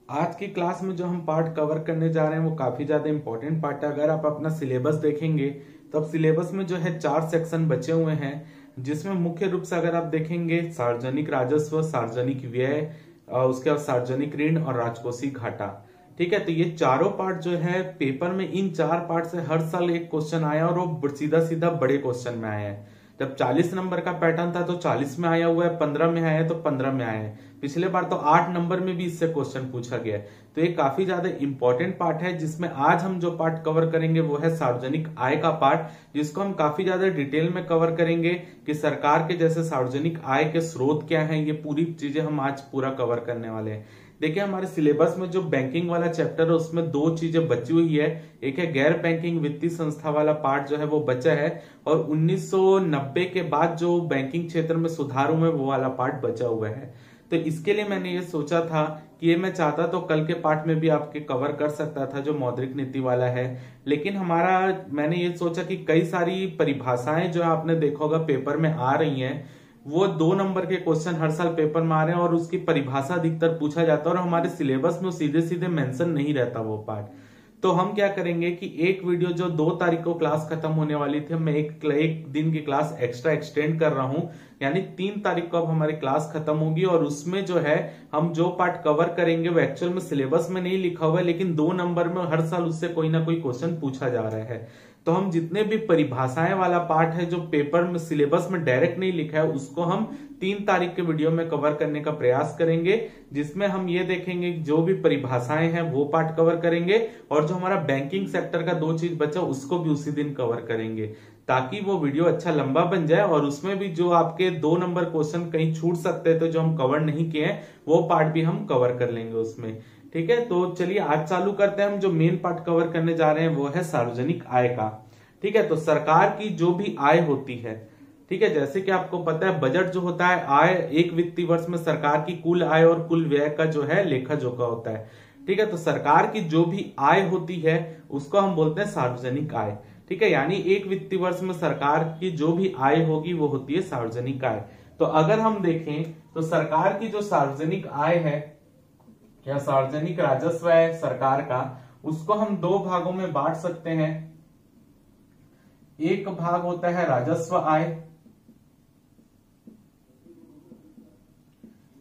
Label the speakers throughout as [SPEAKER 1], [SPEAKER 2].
[SPEAKER 1] आज की क्लास में जो हम पार्ट कवर करने जा रहे हैं वो काफी ज्यादा इंपॉर्टेंट पार्ट है। अगर आप अपना सिलेबस देखेंगे तो अब सिलेबस में जो है 4 सेक्शन बचे हुए हैं, जिसमें मुख्य रूप से अगर आप देखेंगे सार्वजनिक राजस्व, सार्वजनिक व्यय, उसके बाद सार्वजनिक ऋण और राजकोषीय घाटा। ठीक है, तो ये चारों पार्ट जो है पेपर में इन 4 पार्ट से हर साल एक क्वेश्चन आया और वो सीधा सीधा बड़े क्वेश्चन में आया है। जब 40 नंबर का पैटर्न था तो 40 में आया हुआ है, 15 में आया है तो 15 में आया है। पिछले बार तो 8 नंबर में भी इससे क्वेश्चन पूछा गया है। तो ये काफी ज्यादा इंपॉर्टेंट पार्ट है, जिसमें आज हम जो पार्ट कवर करेंगे वो है सार्वजनिक आय का पार्ट, जिसको हम काफी ज्यादा डिटेल में कवर करेंगे कि सरकार के जैसे सार्वजनिक आय के स्रोत क्या हैं। ये पूरी चीजें हम आज पूरा कवर करने वाले हैं। देखिए, हमारे सिलेबस में जो बैंकिंग वाला चैप्टर है उसमें 2 चीजें बची हुई है। एक है गैर बैंकिंग वित्तीय संस्था वाला पार्ट जो है वो बचा है, और 1990 के बाद जो बैंकिंग क्षेत्र में सुधार हुए वो वाला पार्ट बचा हुआ है। तो इसके लिए मैंने ये सोचा था कि ये मैं चाहता तो कल के पार्ट में भी आपके कवर कर सकता था, जो मौद्रिक नीति वाला है। लेकिन मैंने ये सोचा कि कई सारी परिभाषाएं जो आपने देखा होगा पेपर में आ रही हैं, वो 2 नंबर के क्वेश्चन हर साल पेपर में आ रहे हैं और उसकी परिभाषा अधिकतर पूछा जाता है और हमारे सिलेबस में सीधे सीधे मेंशन नहीं रहता वो पार्ट। तो हम क्या करेंगे कि एक वीडियो जो 2 तारीख को क्लास खत्म होने वाली थी, मैं एक दिन की क्लास एक्स्ट्रा एक्सटेंड कर रहा हूं, यानी 3 तारीख को अब हमारी क्लास खत्म होगी। और उसमें जो है हम जो पार्ट कवर करेंगे वो एक्चुअल में सिलेबस में नहीं लिखा हुआ है, लेकिन 2 नंबर में हर साल उससे कोई ना कोई क्वेश्चन पूछा जा रहा है। तो हम जितने भी परिभाषाएं वाला पार्ट है जो पेपर में सिलेबस में डायरेक्ट नहीं लिखा है, उसको हम 3 तारीख के वीडियो में कवर करने का प्रयास करेंगे, जिसमें हम ये देखेंगे जो भी परिभाषाएं हैं वो पार्ट कवर करेंगे, और जो हमारा बैंकिंग सेक्टर का 2 चीज बचा उसको भी उसी दिन कवर करेंगे, ताकि वो वीडियो अच्छा लंबा बन जाए। और उसमें भी जो आपके 2 नंबर क्वेश्चन कहीं छूट सकते हैं तो जो हम कवर नहीं किए हैं वो पार्ट भी हम कवर कर लेंगे उसमें। ठीक है, तो चलिए आज चालू करते हैं। हम जो मेन पार्ट कवर करने जा रहे हैं वो है सार्वजनिक आय का। ठीक है, तो सरकार की जो भी आय होती है, ठीक है, जैसे कि आपको पता है बजट जो होता है, आय एक वित्तीय वर्ष में सरकार की कुल आय और कुल व्यय का जो है लेखा जोखा होता है। ठीक है, तो सरकार की जो भी आय होती है उसको हम बोलते हैं सार्वजनिक आय। ठीक है, यानी एक वित्तीय वर्ष में सरकार की जो भी आय होगी वो होती है सार्वजनिक आय। तो अगर हम देखें तो सरकार की जो सार्वजनिक आय है या सार्वजनिक राजस्व है सरकार का, उसको हम 2 भागों में बांट सकते हैं। एक भाग होता है राजस्व आय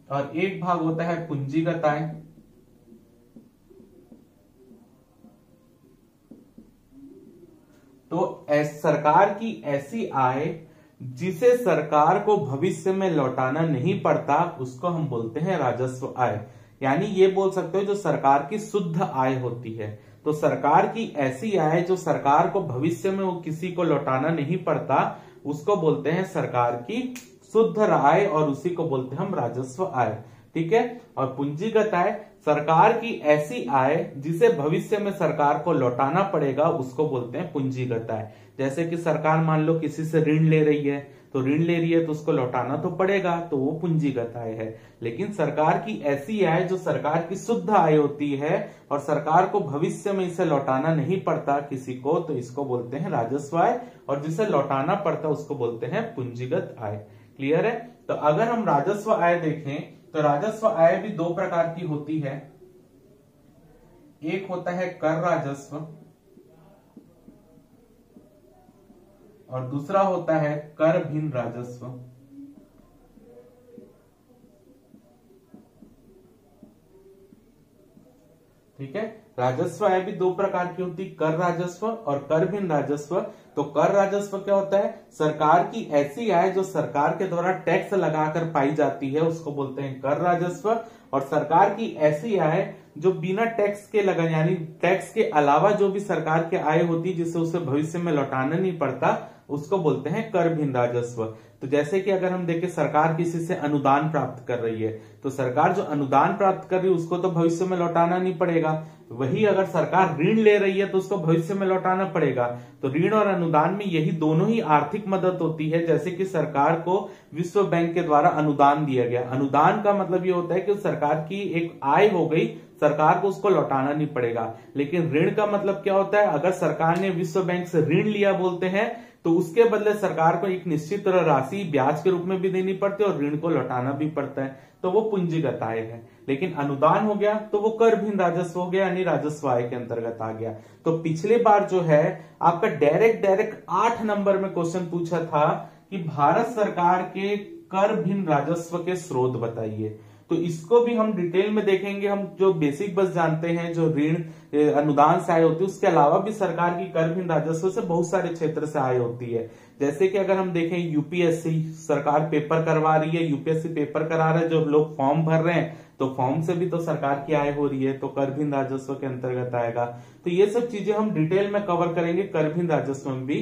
[SPEAKER 1] और एक भाग होता है पूंजीगत आय। तो सरकार की ऐसी आय जिसे सरकार को भविष्य में लौटाना नहीं पड़ता उसको हम बोलते हैं राजस्व आय। यानी ये बोल सकते हो जो सरकार की शुद्ध आय होती है। तो सरकार की ऐसी आय जो सरकार को भविष्य में वो किसी को लौटाना नहीं पड़ता उसको बोलते हैं सरकार की शुद्ध आय, और उसी को बोलते हैं हम राजस्व आय। ठीक है, और पूंजीगत आय सरकार की ऐसी आय जिसे भविष्य में सरकार को लौटाना पड़ेगा उसको बोलते हैं पूंजीगत आय। जैसे कि सरकार मान लो किसी से ऋण ले रही है, तो ऋण ले रही है तो उसको लौटाना तो पड़ेगा, तो वो पूंजीगत आय है। लेकिन सरकार की ऐसी आय जो सरकार की शुद्ध आय होती है और सरकार को भविष्य में इसे लौटाना नहीं पड़ता किसी को, तो इसको बोलते हैं राजस्व आय, और जिसे लौटाना पड़ता उसको बोलते हैं पूंजीगत आय। क्लियर है? तो अगर हम राजस्व आय देखें तो राजस्व आय भी 2 प्रकार की होती है। एक होता है कर राजस्व और दूसरा होता है कर भिन्न राजस्व। ठीक है, राजस्व आय भी 2 प्रकार की होती, कर राजस्व और कर भिन्न राजस्व। तो कर राजस्व क्या होता है? सरकार की ऐसी आय जो सरकार के द्वारा टैक्स लगाकर पाई जाती है उसको बोलते हैं कर राजस्व, और सरकार की ऐसी आय जो बिना टैक्स के लगा, यानी टैक्स के अलावा जो भी सरकार की आय होती है जिसे उसे भविष्य में लौटाना नहीं पड़ता उसको बोलते हैं कर भिन्न राजस्व। तो जैसे कि अगर हम देखें सरकार किसी से अनुदान प्राप्त कर रही है, तो सरकार जो अनुदान प्राप्त कर रही है उसको तो भविष्य में लौटाना नहीं पड़ेगा। वही अगर सरकार ऋण ले रही है तो उसको भविष्य में लौटाना पड़ेगा। तो ऋण और अनुदान में यही दोनों ही आर्थिक मदद होती है। जैसे कि सरकार को विश्व बैंक के द्वारा अनुदान दिया गया, अनुदान का मतलब ये होता है कि सरकार की एक आय हो गई, सरकार को उसको लौटाना नहीं पड़ेगा। लेकिन ऋण का मतलब क्या होता है? अगर सरकार ने विश्व बैंक से ऋण लिया बोलते हैं तो उसके बदले सरकार को एक निश्चित राशि ब्याज के रूप में भी देनी पड़ती है और ऋण को लौटाना भी पड़ता है, तो वो पूंजीगत आय है। लेकिन अनुदान हो गया तो वो कर भिन्न राजस्व हो गया, यानी राजस्व आय के अंतर्गत आ गया। तो पिछली बार जो है आपका डायरेक्ट 8 नंबर में क्वेश्चन पूछा था कि भारत सरकार के कर भिन्न राजस्व के स्रोत बताइए। तो इसको भी हम डिटेल में देखेंगे। हम जो बेसिक बस जानते हैं, जो ऋण अनुदान से आय होती है, उसके अलावा भी सरकार की कर भिन्न राजस्व से बहुत सारे क्षेत्र से आय होती है। जैसे कि अगर हम देखें यूपीएससी सरकार पेपर करवा रही है, यूपीएससी पेपर करा रहा है, जो लोग फॉर्म भर रहे हैं तो फॉर्म से भी तो सरकार की आय हो रही है, तो कर भिन्न राजस्व के अंतर्गत आएगा। तो ये सब चीजें हम डिटेल में कवर करेंगे कर भिन्न राजस्व में भी।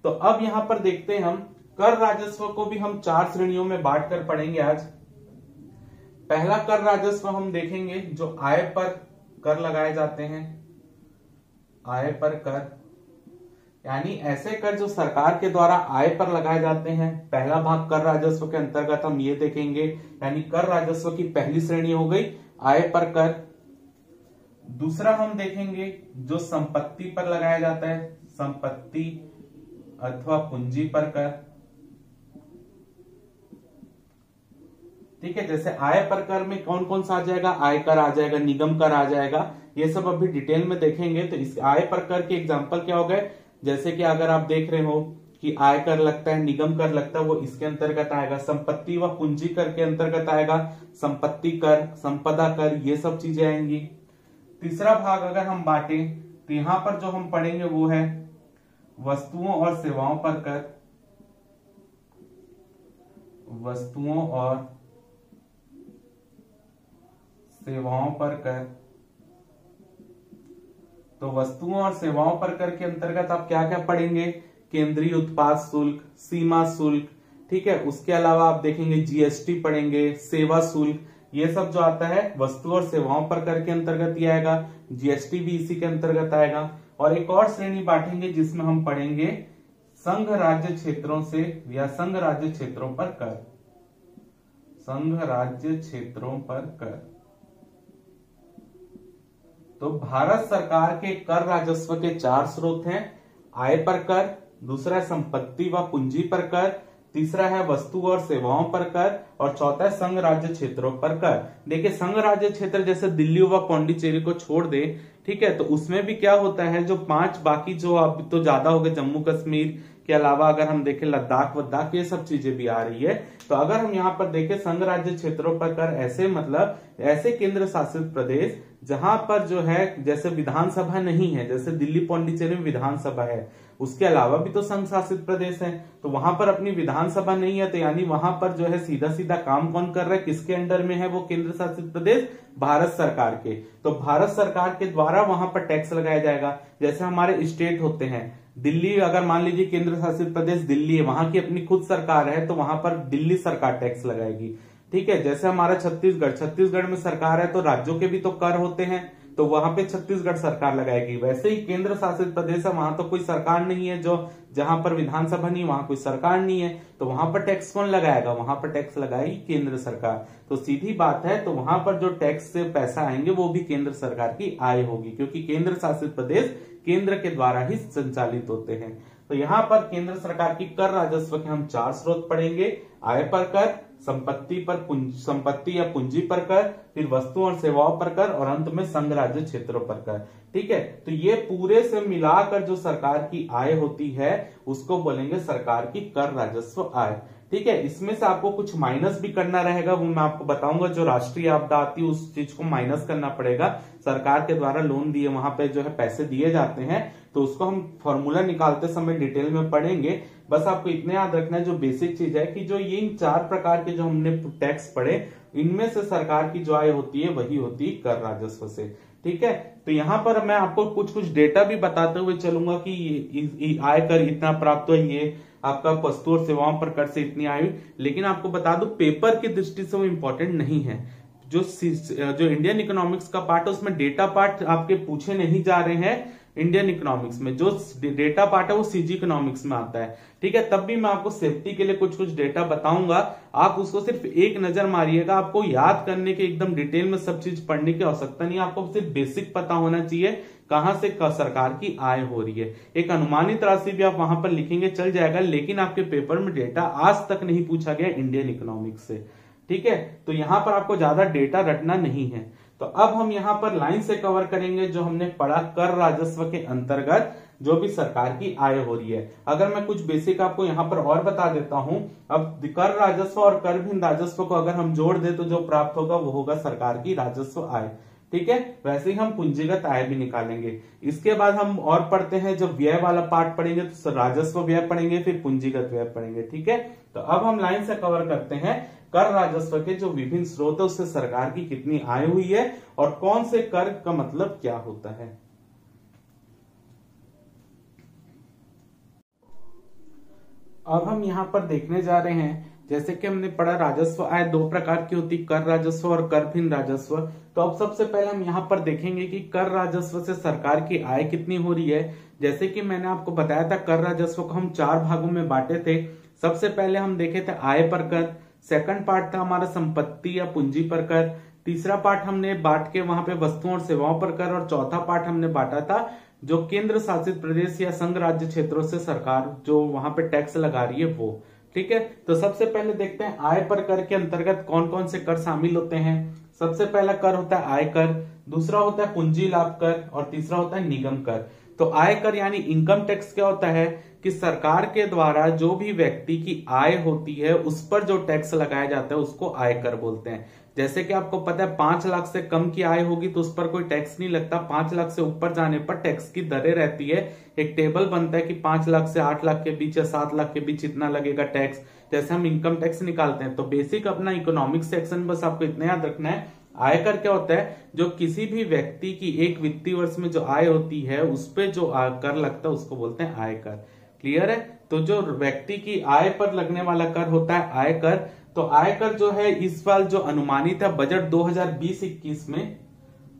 [SPEAKER 1] तो अब यहाँ पर देखते हैं हम कर राजस्व को भी हम 4 श्रेणियों में बांट कर पढ़ेंगे आज। पहला कर राजस्व हम देखेंगे जो आय पर कर लगाए जाते हैं। आय पर कर यानी ऐसे कर जो सरकार के द्वारा आय पर लगाए जाते हैं। पहला भाग कर राजस्व के अंतर्गत हम ये देखेंगे, यानी कर राजस्व की पहली श्रेणी हो गई आय पर कर। दूसरा हम देखेंगे जो संपत्ति पर लगाया जाता है, संपत्ति अथवा पूंजी पर कर। ठीक है, जैसे आय पर कर में कौन कौन सा आ जाएगा, आयकर आ जाएगा, निगम कर आ जाएगा, ये सब अभी डिटेल में देखेंगे। तो इस आय पर कर के एग्जांपल क्या हो गए, जैसे कि अगर आप देख रहे हो कि आय कर लगता है, निगम कर लगता है, वो इसके अंतर्गत आएगा। संपत्ति व पूंजी कर के अंतर्गत आएगा संपत्ति कर, संपदा कर, ये सब चीजें आएंगी। तीसरा भाग अगर हम बांटे तो यहां पर जो हम पढ़ेंगे वो है वस्तुओं और सेवाओं पर कर। वस्तुओं और सेवाओं पर कर। तो वस्तुओं और सेवाओं पर कर के अंतर्गत आप क्या क्या पढ़ेंगे, केंद्रीय उत्पाद शुल्क, सीमा शुल्क, ठीक है। उसके अलावा आप देखेंगे जीएसटी पढ़ेंगे, सेवा शुल्क, ये सब जो आता है वस्तु और सेवाओं पर कर के अंतर्गत ही आएगा। जीएसटी भी इसी के अंतर्गत आएगा। और एक और श्रेणी बांटेंगे जिसमें हम पढ़ेंगे संघ राज्य क्षेत्रों से या संघ राज्य क्षेत्रों पर कर। संघ राज्य क्षेत्रों पर कर। तो भारत सरकार के कर राजस्व के 4 स्रोत हैं। आय पर कर, दूसरा है संपत्ति व पूंजी पर कर, तीसरा है वस्तु और सेवाओं पर कर, और चौथा है संघ राज्य क्षेत्रों पर कर। देखिए संघ राज्य क्षेत्र जैसे दिल्ली व पौंडीचेरी को छोड़ दे, ठीक है, तो उसमें भी क्या होता है, जो 5 बाकी जो अब तो ज्यादा हो गए, जम्मू कश्मीर के अलावा अगर हम देखें लद्दाख वद्दाख, ये सब चीजें भी आ रही है। तो अगर हम यहाँ पर देखें संघ राज्य क्षेत्रों पर कर, ऐसे मतलब ऐसे केंद्र शासित प्रदेश जहां पर जो है जैसे विधानसभा नहीं है, जैसे दिल्ली पौंडीचेरी में विधानसभा है, उसके अलावा भी तो संघ शासित प्रदेश है, तो वहां पर अपनी विधानसभा नहीं है, तो यानी वहां पर जो है सीधा सीधा काम कौन कर रहा है, किसके अंडर में है वो केंद्र शासित प्रदेश, भारत सरकार के। तो भारत सरकार के द्वारा वहां पर टैक्स लगाया जाएगा। जैसे हमारे स्टेट होते हैं, दिल्ली अगर मान लीजिए केंद्र शासित प्रदेश दिल्ली है, वहां की अपनी खुद सरकार है, तो वहां पर दिल्ली सरकार टैक्स लगाएगी। ठीक है, जैसे हमारा छत्तीसगढ़ में सरकार है, तो राज्यों के भी तो कर होते हैं, तो वहां पे छत्तीसगढ़ सरकार लगाएगी। वैसे ही केंद्र शासित प्रदेश है, वहां तो कोई सरकार नहीं है, जो जहां पर विधानसभा नहीं, वहां कोई सरकार नहीं है, तो वहां पर टैक्स कौन लगाएगा, वहां पर टैक्स लगाएगी केंद्र सरकार। तो सीधी बात है, तो वहां पर जो टैक्स से पैसा आएंगे वो भी केंद्र सरकार की आय होगी, क्योंकि केंद्र शासित प्रदेश केंद्र के द्वारा ही संचालित होते हैं। तो यहाँ पर केंद्र सरकार की कर राजस्व के हम 4 स्रोत पढ़ेंगे, आय पर कर, संपत्ति या पूंजी पर कर, फिर वस्तु और सेवाओं पर कर, और अंत में संघ राज्य क्षेत्रों पर कर। ठीक है, तो ये पूरे से मिलाकर जो सरकार की आय होती है उसको बोलेंगे सरकार की कर राजस्व आय। ठीक है, इसमें से आपको कुछ माइनस भी करना रहेगा, वो मैं आपको बताऊंगा। जो राष्ट्रीय आपदा आती है उस चीज को माइनस करना पड़ेगा। सरकार के द्वारा लोन दिए, वहां पे जो है पैसे दिए जाते हैं, तो उसको हम फॉर्मूला निकालते समय डिटेल में पढ़ेंगे। बस आपको इतने याद रखना है, जो बेसिक चीज है कि जो ये 4 प्रकार के जो हमने टैक्स पढ़े, इनमें से सरकार की जो आय होती है वही होती है कर राजस्व से। ठीक है, तो यहाँ पर मैं आपको कुछ डेटा भी बताते हुए चलूंगा कि आय कर इतना प्राप्त हुआ, ये आपका वस्तु और सेवाओं पर कर से इतनी आय। लेकिन आपको बता दूं पेपर की दृष्टि से वो इंपॉर्टेंट नहीं है। जो इंडियन इकोनॉमिक्स का पार्ट है उसमें डेटा पार्ट आपके पूछे नहीं जा रहे हैं, इंडियन इकोनॉमिक्स में, जो डेटा पार्ट है वो सीजी इकोनॉमिक्स में आता है। ठीक है, तब भी मैं आपको सेफ्टी के लिए कुछ कुछ डेटा बताऊंगा, आप उसको सिर्फ एक नजर मारिएगा। आपको याद करने के एकदम डिटेल में सब चीज पढ़ने की आवश्यकता नहीं, आपको सिर्फ बेसिक पता होना चाहिए कहां से सरकार की आय हो रही है। एक अनुमानित राशि भी आप वहां पर लिखेंगे चल जाएगा, लेकिन आपके पेपर में डेटा आज तक नहीं पूछा गया इंडियन इकोनॉमिक्स से। ठीक है, तो यहां पर आपको ज्यादा डेटा रटना नहीं है। तो अब हम यहां पर लाइन से कवर करेंगे जो हमने पढ़ा कर राजस्व के अंतर्गत जो भी सरकार की आय हो रही है। अगर मैं कुछ बेसिक आपको यहां पर और बता देता हूं, अब कर राजस्व और कर भिन्न राजस्व को अगर हम जोड़ दे तो जो प्राप्त होगा वो होगा सरकार की राजस्व आय। ठीक है, वैसे ही हम पूंजीगत आय भी निकालेंगे। इसके बाद हम और पढ़ते हैं, जब व्यय वाला पार्ट पढ़ेंगे तो राजस्व व्यय पढ़ेंगे, फिर पूंजीगत व्यय पढ़ेंगे। ठीक है, तो अब हम लाइन से कवर करते हैं कर राजस्व के जो विभिन्न स्रोत है उससे सरकार की कितनी आय हुई है और कौन से कर का मतलब क्या होता है। अब हम यहां पर देखने जा रहे हैं, जैसे कि हमने पढ़ा राजस्व आय दो प्रकार की होती, कर राजस्व और कर भिन्न राजस्व। तो अब सबसे पहले हम यहाँ पर देखेंगे कि कर राजस्व से सरकार की आय कितनी हो रही है। जैसे कि मैंने आपको बताया था कर राजस्व को हम 4 भागों में बांटे थे। सबसे पहले हम देखे थे आय पर कर, सेकंड पार्ट था हमारा संपत्ति या पूंजी पर कर, तीसरा पार्ट हमने बांट के वहां पे वस्तुओं और सेवाओं पर कर, और चौथा पार्ट हमने बांटा था जो केंद्र शासित प्रदेश या संघ राज्य क्षेत्रों से सरकार जो वहां पे टैक्स लगा रही है वो। ठीक है, तो सबसे पहले देखते हैं आय पर कर के अंतर्गत कौन कौन से कर शामिल होते हैं। सबसे पहला कर होता है आय कर, दूसरा होता है पूंजी लाभ कर और तीसरा होता है निगम कर। तो आय कर यानी इनकम टैक्स क्या होता है कि सरकार के द्वारा जो भी व्यक्ति की आय होती है उस पर जो टैक्स लगाया जाता है उसको आय कर बोलते हैं। जैसे कि आपको पता है 5 लाख से कम की आय होगी तो उस पर कोई टैक्स नहीं लगता, 5 लाख से ऊपर जाने पर टैक्स की दरें रहती है। एक टेबल बनता है कि 5 लाख से 8 लाख के बीच या 7 लाख के बीच इतना लगेगा टैक्स, जैसे हम इनकम टैक्स निकालते हैं। तो बेसिक अपना इकोनॉमिक सेक्शन बस आपको इतना याद रखना है। आयकर क्या होता है, जो किसी भी व्यक्ति की एक वित्तीय वर्ष में जो आय होती है उस पे जो कर लगता है उसको बोलते हैं आयकर। क्लियर है, तो जो व्यक्ति की आय पर लगने वाला कर होता है आयकर। तो आयकर जो है इस साल जो अनुमानित है बजट 2020-21 में,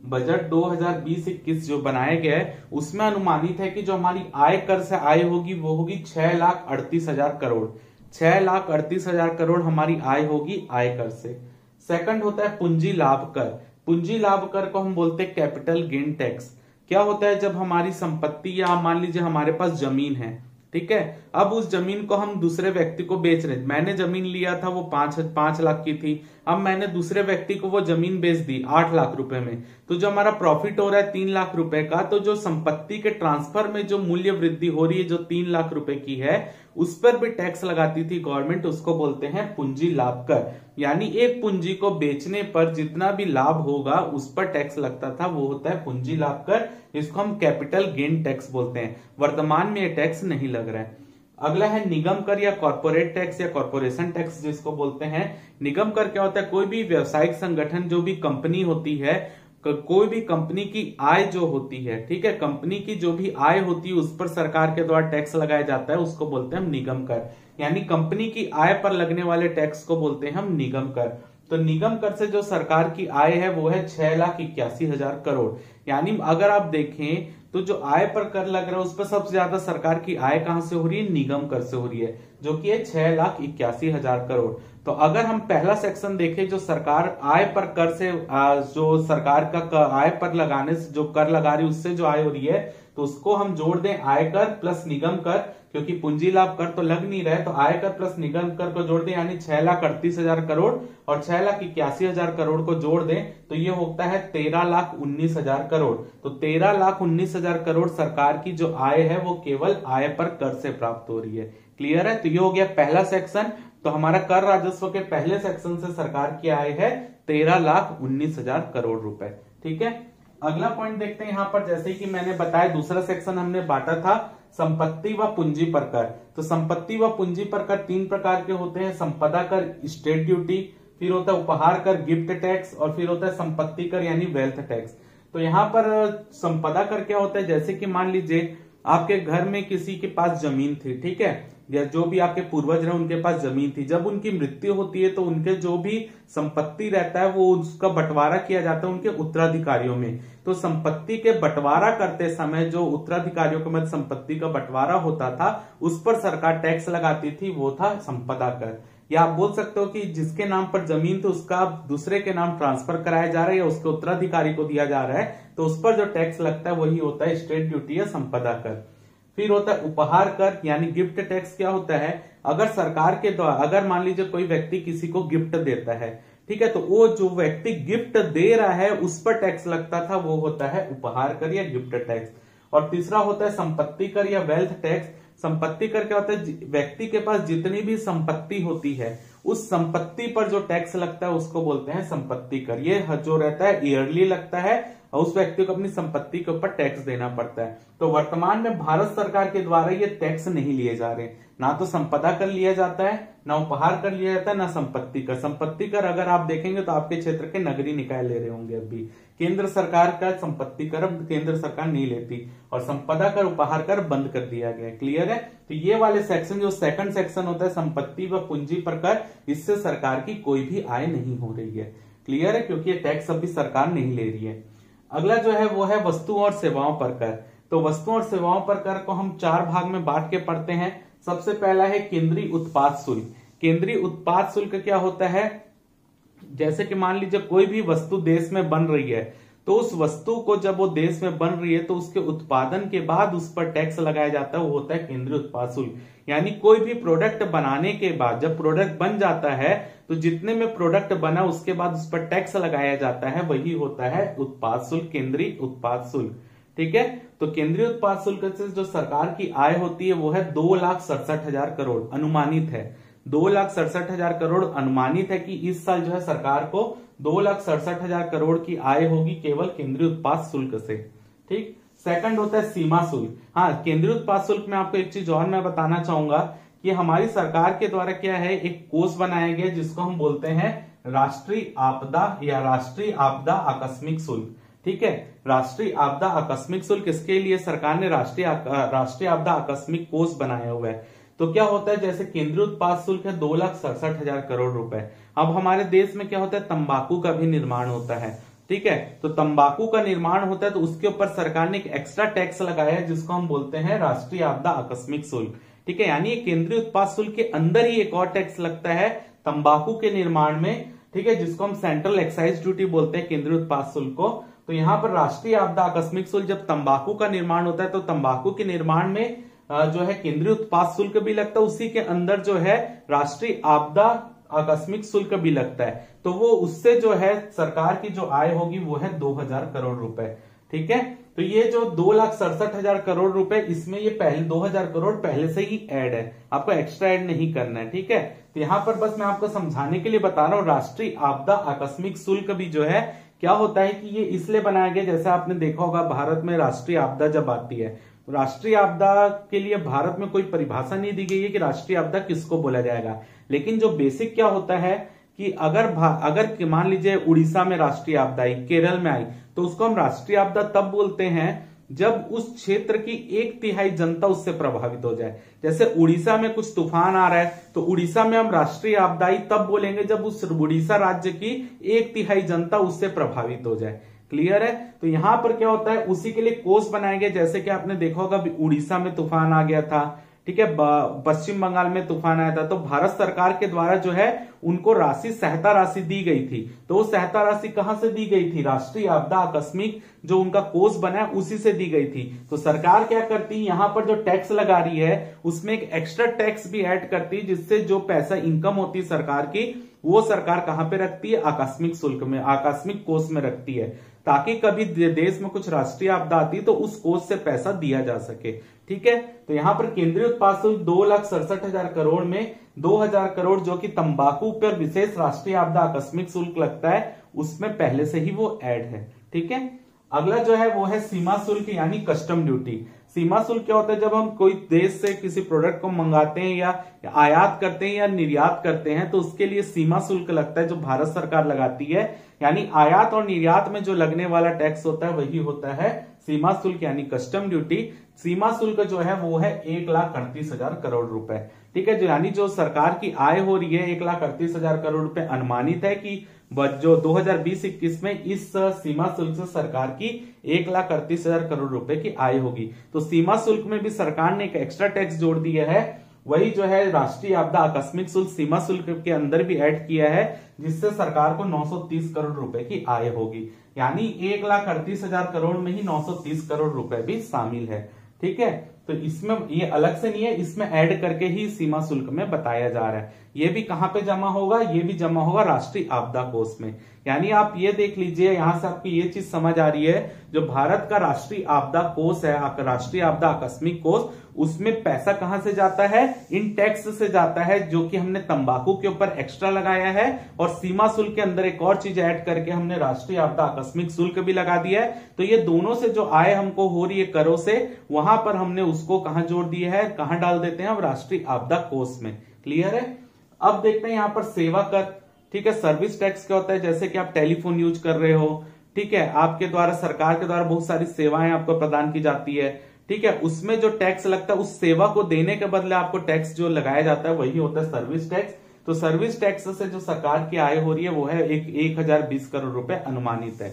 [SPEAKER 1] बजट 2020-21 जो बनाया गया है उसमें अनुमानित है कि जो हमारी आय कर से आय होगी वो होगी 6,38,000 करोड़। 6,38,000 करोड़ हमारी आय होगी आयकर से। सेकंड होता है पूंजी लाभ कर। पूंजी लाभ कर को हम बोलते हैं कैपिटल गेन टैक्स। क्या होता है, जब हमारी संपत्ति या मान लीजिए हमारे पास जमीन है, ठीक है, अब उस जमीन को हम दूसरे व्यक्ति को बेच रहे, मैंने जमीन लिया था वो 5 लाख की थी, अब मैंने दूसरे व्यक्ति को वो जमीन बेच दी 8 लाख रुपए में, तो जो हमारा प्रॉफिट हो रहा है 3 लाख रुपए का, तो जो संपत्ति के ट्रांसफर में जो मूल्य वृद्धि हो रही है जो 3 लाख रुपए की है उस पर भी टैक्स लगाती थी गवर्नमेंट, उसको बोलते हैं पूंजी लाभ कर। यानी एक पूंजी को बेचने पर जितना भी लाभ होगा उस पर टैक्स लगता था, वो होता है पूंजी लाभ कर, इसको हम कैपिटल गेन टैक्स बोलते हैं। वर्तमान में ये टैक्स नहीं लग रहा है। अगला है निगम कर या कॉर्पोरेट टैक्स या कॉर्पोरेशन टैक्स जिसको बोलते हैं। निगम कर क्या होता है, कोई भी व्यवसायिक संगठन जो भी कंपनी होती है, कोई भी कंपनी की आय जो होती है, ठीक है, कंपनी की जो भी आय होती है उस पर सरकार के द्वारा टैक्स लगाया जाता है, उसको बोलते हैं हम निगम कर। यानी कंपनी की आय पर लगने वाले टैक्स को बोलते हैं हम निगम कर। तो निगम कर से जो सरकार की आय है वो है 6,81,000 करोड़। यानी अगर आप देखें तो जो आय पर कर लग रहा है उस पर सबसे ज्यादा सरकार की आय कहां से हो रही है, निगम कर से हो रही है, जो कि है 6,81,000 करोड़। तो अगर हम पहला सेक्शन देखें जो सरकार आय पर कर से जो सरकार का आय पर लगाने से जो कर लगा रही है उससे जो आय हो रही है, तो उसको हम जोड़ दें आयकर प्लस निगम कर, क्योंकि पूंजी लाभ कर तो लग नहीं रहा है, तो आयकर प्लस निगम कर को जोड़ दें यानी 6,38,000 करोड़ और 6,81,000 करोड़ को जोड़ दें तो ये होता है 13,19,000 करोड़। तो 13,19,000 करोड़ सरकार की जो आय है वो केवल आय पर कर से प्राप्त हो रही है। क्लियर है, तो ये हो गया पहला सेक्शन। तो हमारा कर राजस्व के पहले सेक्शन से सरकार की आय है 13,19,000 करोड़ रुपए। ठीक है, अगला पॉइंट देखते हैं यहाँ पर। जैसे कि मैंने बताया दूसरा सेक्शन हमने बांटा था संपत्ति व पूंजी पर कर। तो संपत्ति व पूंजी पर कर 3 प्रकार के होते हैं, संपदा कर, स्टेट ड्यूटी, फिर होता है उपहार कर, गिफ्ट टैक्स, और फिर होता है संपत्ति कर यानी वेल्थ टैक्स। तो यहाँ पर संपदा कर क्या होता है, जैसे कि मान लीजिए आपके घर में किसी के पास जमीन थी, ठीक है, या जो भी आपके पूर्वज रहे उनके पास जमीन थी, जब उनकी मृत्यु होती है तो उनके जो भी संपत्ति रहता है वो उसका बंटवारा किया जाता है उनके उत्तराधिकारियों में। तो संपत्ति के बंटवारा करते समय जो उत्तराधिकारियों के मध्य संपत्ति का बंटवारा होता था उस पर सरकार टैक्स लगाती थी, वो था संपदा कर। या आप बोल सकते हो कि जिसके नाम पर जमीन तो उसका दूसरे के नाम ट्रांसफर कराया जा रहा है या उसके उत्तराधिकारी को दिया जा रहा है तो उस पर जो टैक्स लगता है वही होता है स्टेट ड्यूटी या संपदा कर। फिर होता है उपहार कर यानी गिफ्ट टैक्स। क्या होता है, अगर सरकार के द्वारा अगर मान लीजिए कोई व्यक्ति किसी को गिफ्ट देता है, ठीक है, तो वो जो व्यक्ति गिफ्ट दे रहा है उस पर टैक्स लगता था, वो होता है उपहार कर या गिफ्ट टैक्स। और तीसरा होता है संपत्ति कर या वेल्थ टैक्स। संपत्ति कर क्या होता है, व्यक्ति के पास जितनी भी संपत्ति होती है उस संपत्ति पर जो टैक्स लगता है उसको बोलते हैं संपत्ति कर। ये जो रहता है ईयरली लगता है और उस व्यक्ति को अपनी संपत्ति के ऊपर टैक्स देना पड़ता है। तो वर्तमान में भारत सरकार के द्वारा ये टैक्स नहीं लिए जा रहे, ना तो संपदा कर लिया जाता है, ना उपहार कर लिया जाता है, ना संपत्ति कर। संपत्ति कर अगर आप देखेंगे तो आपके क्षेत्र के नगरीय निकाय ले रहे होंगे अभी। केंद्र सरकार का संपत्ति कर अब केंद्र सरकार नहीं लेती और संपदा कर उपहार कर बंद कर दिया गया। क्लियर है। तो ये वाले सेक्शन जो सेकंड सेक्शन होता है संपत्ति व पूंजी पर कर, इससे सरकार की कोई भी आय नहीं हो रही है। क्लियर है, क्योंकि ये टैक्स अभी सरकार नहीं ले रही है। अगला जो है वो है वस्तुओं और सेवाओं पर कर। तो वस्तुओं और सेवाओं पर कर को हम 4 भाग में बांट के पढ़ते हैं। सबसे पहला है केंद्रीय उत्पाद शुल्क। केंद्रीय उत्पाद शुल्क क्या होता है, जैसे कि मान लीजिए कोई भी वस्तु देश में बन रही है तो उस वस्तु को जब वो देश में बन रही है तो उसके उत्पादन के बाद उस पर टैक्स लगाया जाता है, वो होता है केंद्रीय उत्पाद शुल्क। यानी कोई भी प्रोडक्ट बनाने के बाद जब प्रोडक्ट बन जाता है तो जितने में प्रोडक्ट बना उसके बाद उस पर टैक्स लगाया जाता है, वही होता है उत्पाद शुल्क, केंद्रीय उत्पाद शुल्क। ठीक है। तो केंद्रीय उत्पाद शुल्क से जो सरकार की आय होती है वो है 2,67,000 करोड़ अनुमानित है। 2,67,000 करोड़ अनुमानित है कि इस साल जो है सरकार को 2,67,000 करोड़ की आय होगी केवल केंद्रीय उत्पाद शुल्क से। ठीक। सेकंड होता है सीमा शुल्क। हाँ, केंद्रीय उत्पाद शुल्क में आपको एक चीज और मैं बताना चाहूंगा कि हमारी सरकार के द्वारा क्या है, एक कोष बनाया गया जिसको हम बोलते हैं राष्ट्रीय आपदा या राष्ट्रीय आपदा आकस्मिक शुल्क। ठीक है, राष्ट्रीय आपदा आकस्मिक शुल्क, इसके लिए सरकार ने राष्ट्रीय आपदा आकस्मिक कोष बनाया हुआ है। तो क्या होता है, जैसे केंद्रीय उत्पाद शुल्क है 2,67,000 करोड़ रुपए। अब हमारे देश में क्या होता है, तंबाकू का भी निर्माण होता है। ठीक है, तो तंबाकू का निर्माण होता है तो उसके ऊपर सरकार ने एक एक्स्ट्रा टैक्स लगाया है जिसको हम बोलते हैं राष्ट्रीय आपदा आकस्मिक शुल्क। ठीक है, यानी केंद्रीय उत्पाद शुल्क के अंदर ही एक और टैक्स लगता है तंबाकू के निर्माण में। ठीक है, जिसको हम सेंट्रल एक्साइज ड्यूटी बोलते हैं केंद्रीय उत्पाद शुल्क को। तो यहाँ पर राष्ट्रीय आपदा आकस्मिक शुल्क, जब तंबाकू का निर्माण होता है तो तंबाकू के निर्माण में जो है केंद्रीय उत्पाद शुल्क भी लगता है, उसी के अंदर जो है राष्ट्रीय आपदा आकस्मिक शुल्क भी लगता है। तो वो उससे जो है सरकार की जो आय होगी वो है 2,000 करोड़ रुपए। ठीक है, तो ये जो 2,67,000 करोड़ रुपए, इसमें ये पहले 2,000 करोड़ पहले से ही ऐड है, आपको एक्स्ट्रा ऐड नहीं करना है। ठीक है, तो यहां पर बस मैं आपको समझाने के लिए बता रहा हूं, राष्ट्रीय आपदा आकस्मिक शुल्क भी जो है क्या होता है कि ये इसलिए बनाया गया, जैसे आपने देखा होगा भारत में राष्ट्रीय आपदा जब आती है तो राष्ट्रीय आपदा के लिए भारत में कोई परिभाषा नहीं दी गई है कि राष्ट्रीय आपदा किसको बोला जाएगा। लेकिन जो बेसिक क्या होता है कि अगर मान लीजिए उड़ीसा में राष्ट्रीय आपदा आई, केरल में आई, तो उसको हम राष्ट्रीय आपदा तब बोलते हैं जब उस क्षेत्र की 1/3 जनता उससे प्रभावित हो जाए। जैसे उड़ीसा में कुछ तूफान आ रहा है तो उड़ीसा में हम राष्ट्रीय आपदाई तब बोलेंगे जब उस उड़ीसा राज्य की 1/3 जनता उससे प्रभावित हो जाए। क्लियर है। तो यहां पर क्या होता है, उसी के लिए कोष बनाए गए। जैसे कि आपने देखा होगा उड़ीसा में तूफान आ गया था, ठीक है, पश्चिम बंगाल में तूफान आया था, तो भारत सरकार के द्वारा जो है उनको राशि, सहायता राशि दी गई थी। तो वो सहायता राशि कहां से दी गई थी, राष्ट्रीय आपदा आकस्मिक जो उनका कोष बना उसी से दी गई थी। तो सरकार क्या करती है, यहां पर जो टैक्स लगा रही है उसमें एक एक्स्ट्रा टैक्स भी ऐड करती है, जिससे जो पैसा इनकम होती है सरकार की वो सरकार कहां पे रखती है, आकस्मिक शुल्क में, आकस्मिक कोष में रखती है, ताकि कभी देश में कुछ राष्ट्रीय आपदा आती तो उस कोष से पैसा दिया जा सके। ठीक है, तो यहां पर केंद्रीय उत्पाद शुल्क 2,67,000 करोड़ में 2,000 करोड़ जो कि तंबाकू पर विशेष राष्ट्रीय आपदा आकस्मिक शुल्क लगता है, उसमें पहले से ही वो ऐड है। ठीक है, अगला जो है वो है सीमा शुल्क यानी कस्टम ड्यूटी। सीमा शुल्क क्या होता है, जब हम कोई देश से किसी प्रोडक्ट को मंगाते हैं या आयात करते हैं या निर्यात करते हैं तो उसके लिए सीमा शुल्क लगता है जो भारत सरकार लगाती है। यानी आयात और निर्यात में जो लगने वाला टैक्स होता है वही होता है सीमा शुल्क यानी कस्टम ड्यूटी, सीमा शुल्क जो है वो है 1,38,000 करोड़ रुपए। ठीक है, जो यानी जो सरकार की आय हो रही है 1,38,000 करोड़ रुपए अनुमानित है कि जो 2020-21 में इस सीमा शुल्क से सरकार की 1,38,000 करोड़ रुपए की आय होगी। तो सीमा शुल्क में भी सरकार ने एक एक्स्ट्रा टैक्स जोड़ दिया है, वही जो है राष्ट्रीय आपदा आकस्मिक शुल्क सीमा शुल्क के अंदर भी ऐड किया है, जिससे सरकार को 930 करोड़ रुपए की आय होगी। यानी 1,38,000 करोड़ में ही 930 करोड़ रुपए भी शामिल है। ठीक है, तो इसमें ये अलग से नहीं है, इसमें ऐड करके ही सीमा शुल्क में बताया जा रहा है। ये भी कहां पे जमा होगा, ये भी जमा होगा राष्ट्रीय आपदा कोष में। यानी आप ये देख लीजिए, यहां से आपकी ये चीज समझ आ रही है, जो भारत का राष्ट्रीय आपदा कोष है, राष्ट्रीय आपदा आकस्मिक कोष, उसमें पैसा कहां से जाता है, इन टैक्स से जाता है, जो कि हमने तंबाकू के ऊपर एक्स्ट्रा लगाया है, और सीमा शुल्क के अंदर एक और चीज ऐड करके हमने राष्ट्रीय आपदा आकस्मिक शुल्क भी लगा दिया है। तो ये दोनों से जो आय हमको हो रही है करों से, वहां पर हमने उसको कहां जोड़ दिया है, कहां डाल देते हैं हम, राष्ट्रीय आपदा कोष में। क्लियर है। अब देखते हैं यहां पर सेवा कर। ठीक है, सर्विस टैक्स क्या होता है, जैसे कि आप टेलीफोन यूज कर रहे हो, ठीक है, आपके द्वारा सरकार के द्वारा बहुत सारी सेवाएं आपको प्रदान की जाती है। ठीक है, उसमें जो टैक्स लगता है, उस सेवा को देने के बदले आपको टैक्स जो लगाया जाता है वही होता है सर्विस टैक्स। तो सर्विस टैक्स से जो सरकार की आय हो रही है वो है 1,020 करोड़ रुपए अनुमानित है।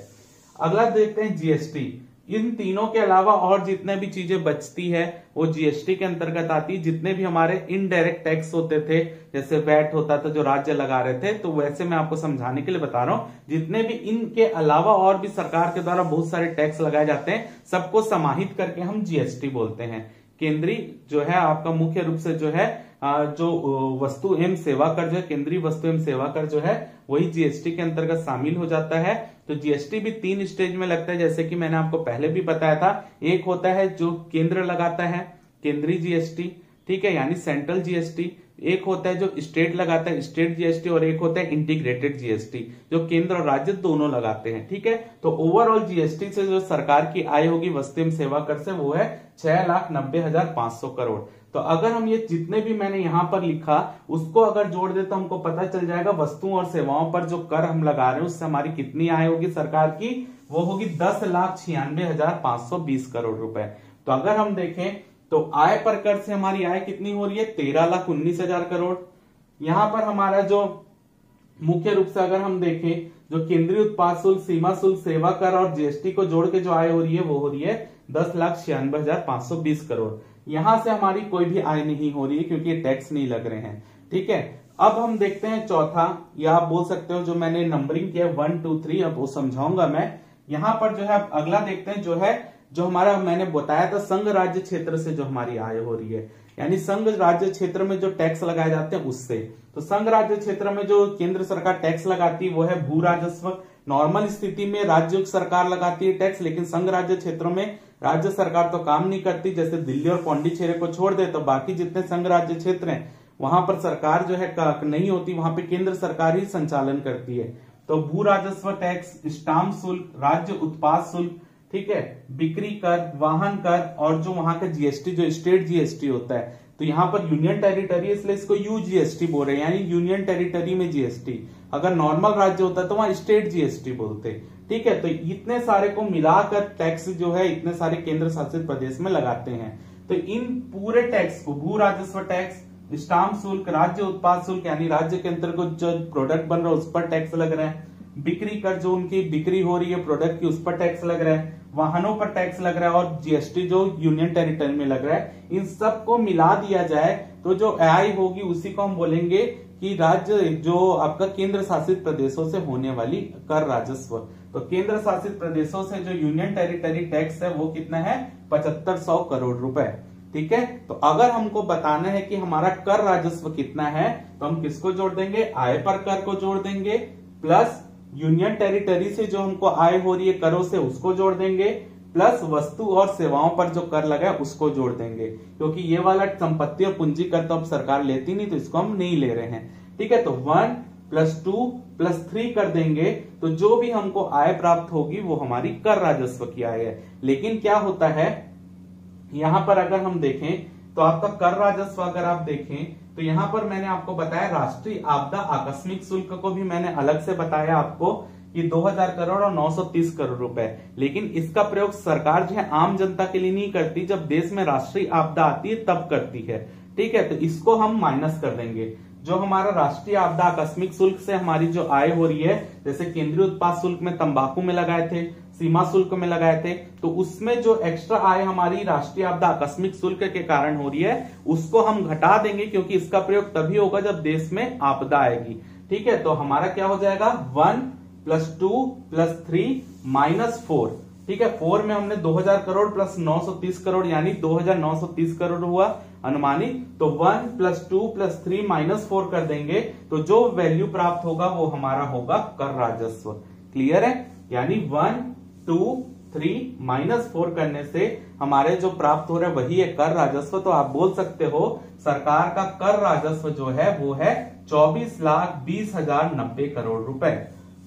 [SPEAKER 1] अगला देखते हैं जीएसटी। इन तीनों के अलावा और जितने भी चीजें बचती है वो जीएसटी के अंतर्गत आती है। जितने भी हमारे इनडायरेक्ट टैक्स होते थे, जैसे वैट होता था जो राज्य लगा रहे थे, तो वैसे मैं आपको समझाने के लिए बता रहा हूं, जितने भी इनके अलावा और भी सरकार के द्वारा बहुत सारे टैक्स लगाए जाते हैं, सबको समाहित करके हम जीएसटी बोलते हैं। केंद्रीय जो है आपका मुख्य रूप से जो है जो वस्तु एवं सेवा कर जो है, केंद्रीय वस्तु एवं सेवा कर जो है, वही जीएसटी के अंतर्गत शामिल हो जाता है। तो जीएसटी भी 3 स्टेज में लगता है, जैसे कि मैंने आपको पहले भी बताया था। एक होता है जो केंद्र लगाता है, केंद्रीय जीएसटी, ठीक है, यानी सेंट्रल जीएसटी। एक होता है जो स्टेट लगाता है, स्टेट जीएसटी, और एक होता है इंटीग्रेटेड जीएसटी, जो केंद्र और राज्य दोनों लगाते हैं। ठीक है, तो ओवरऑल जीएसटी से जो सरकार की आय होगी वस्तु एवं सेवा कर से, वो है 6,90,500 करोड़। तो अगर हम ये जितने भी मैंने यहां पर लिखा उसको अगर जोड़ दे तो हमको पता चल जाएगा वस्तुओं और सेवाओं पर जो कर हम लगा रहे हैं उससे हमारी कितनी आय होगी सरकार की, वो होगी 10,96,520 करोड़ रुपए। तो अगर हम देखें तो आय पर कर से हमारी आय कितनी हो रही है, 13,19,000 करोड़। यहां पर हमारा जो मुख्य रूप से अगर हम देखें, जो केंद्रीय उत्पाद शुल्क, सीमा शुल्क, सेवा कर और जीएसटी को जोड़ के जो आय हो रही है वो हो रही है 10,96,520 करोड़। यहां से हमारी कोई भी आय नहीं हो रही है क्योंकि टैक्स नहीं लग रहे हैं। ठीक है, अब हम देखते हैं चौथा, या आप बोल सकते हो जो मैंने नंबरिंग किया 1 2 3, अब वो समझाऊंगा मैं। यहां पर जो है अगला देखते हैं, जो है जो हमारा मैंने बताया था संघ राज्य क्षेत्र से जो हमारी आय हो रही है, यानी संघ राज्य क्षेत्र में जो टैक्स लगाए जाते हैं उससे। तो संघ राज्य क्षेत्र में जो केंद्र सरकार टैक्स लगाती है वो है भू राजस्व। नॉर्मल स्थिति में राज्य सरकार लगाती है टैक्स, लेकिन संघ राज्य क्षेत्रों में राज्य सरकार तो काम नहीं करती। जैसे दिल्ली और पौंडीचेरी को छोड़ दे तो बाकी जितने संघ राज्य क्षेत्र हैं वहां पर सरकार जो है नहीं होती, वहां पे केंद्र सरकार ही संचालन करती है। तो भू राजस्व टैक्स, स्टाम्प शुल्क, राज्य उत्पाद शुल्क, ठीक है, बिक्री कर, वाहन कर, और जो वहां का जीएसटी जो स्टेट जीएसटी होता है, तो यहाँ पर यूनियन टेरिटरी इसलिए इसको यूजीएसटी बोल रहे हैं, यानी यूनियन टेरिटरी में जीएसटी। अगर नॉर्मल राज्य होता है तो वहां स्टेट जीएसटी बोलते। ठीक है, तो इतने सारे को मिलाकर टैक्स जो है इतने सारे केंद्र शासित प्रदेश में लगाते हैं। तो इन पूरे टैक्स को भू राजस्व टैक्स, स्टाम्प शुल्क, राज्य उत्पाद शुल्क यानी राज्य के अंतर्गत जो प्रोडक्ट बन रहा है उस पर टैक्स लग रहा है, बिक्री कर जो उनकी बिक्री हो रही है प्रोडक्ट की उस पर टैक्स लग रहा है, वाहनों पर टैक्स लग रहा है, और जीएसटी जो यूनियन टेरिटरी में लग रहा है, इन सब को मिला दिया जाए तो जो आय होगी उसी को हम बोलेंगे कि राज्य जो आपका केंद्र शासित प्रदेशों से होने वाली कर राजस्व। तो केंद्र शासित प्रदेशों से जो यूनियन टेरिटरी टैक्स है वो कितना है, 7500 करोड़ रुपए। ठीक है, तो अगर हमको बताना है कि हमारा कर राजस्व कितना है तो हम किसको जोड़ देंगे, आय पर कर को जोड़ देंगे, प्लस यूनियन टेरिटरी से जो हमको आय हो रही है करों से उसको जोड़ देंगे, प्लस वस्तु और सेवाओं पर जो कर लगा है उसको जोड़ देंगे। क्योंकि ये वाला संपत्ति और पूंजी कर तो अब सरकार लेती नहीं, तो इसको हम नहीं ले रहे हैं। ठीक है, तो 1 + 2 + 3 कर देंगे तो जो भी हमको आय प्राप्त होगी वो हमारी कर राजस्व की आय है। लेकिन क्या होता है यहां पर अगर हम देखें तो आपका कर राजस्व अगर आप देखें तो यहां पर मैंने आपको बताया राष्ट्रीय आपदा आकस्मिक शुल्क को भी मैंने अलग से बताया आपको कि 2000 करोड़ और 930 करोड़ रुपए। लेकिन इसका प्रयोग सरकार जो है आम जनता के लिए नहीं करती, जब देश में राष्ट्रीय आपदा आती है तब करती है। ठीक है, तो इसको हम माइनस कर देंगे। जो हमारा राष्ट्रीय आपदा आकस्मिक शुल्क से हमारी जो आय हो रही है, जैसे केंद्रीय उत्पाद शुल्क में तंबाकू में लगाए थे, सीमा शुल्क में लगाए थे, तो उसमें जो एक्स्ट्रा आय हमारी राष्ट्रीय आपदा आकस्मिक शुल्क के कारण हो रही है उसको हम घटा देंगे, क्योंकि इसका प्रयोग तभी होगा जब देश में आपदा आएगी। ठीक है, तो हमारा क्या हो जाएगा 1 + 2 + 3 -4। ठीक है, 4 में हमने 2000 करोड़ प्लस 930 करोड़ यानी 2930 करोड़ हुआ अनुमानित। तो 1 + 2 + 3 -4 कर देंगे तो जो वैल्यू प्राप्त होगा वो हमारा होगा कर राजस्व। क्लियर है, यानी 1 2 3 -4 करने से हमारे जो प्राप्त हो रहा है वही है कर राजस्व। तो आप बोल सकते हो सरकार का कर राजस्व जो है वो है 24,20,090 करोड़ रुपए।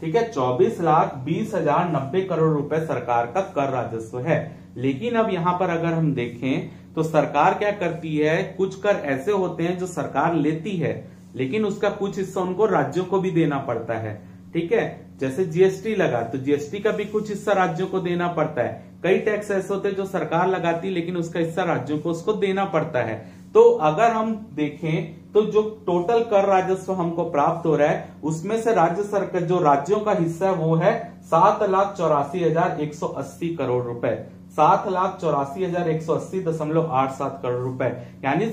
[SPEAKER 1] ठीक है, 24,20,090 करोड़ रुपए सरकार का कर राजस्व है। लेकिन अब यहां पर अगर हम देखें तो सरकार क्या करती है, कुछ कर ऐसे होते हैं जो सरकार लेती है लेकिन उसका कुछ हिस्सा उनको राज्यों को भी देना पड़ता है। ठीक है, जैसे जीएसटी लगा तो जीएसटी का भी कुछ हिस्सा राज्यों को देना पड़ता है। कई टैक्स ऐसे होते हैं जो सरकार लगाती है लेकिन उसका हिस्सा राज्यों को उसको देना पड़ता है। तो अगर हम देखें तो जो टोटल कर राजस्व हमको प्राप्त हो रहा है उसमें से राज्य सरकार जो राज्यों का हिस्सा है वो है 7,84,180 करोड़ रुपए, 7,84,180.87 करोड़ रुपए। यानी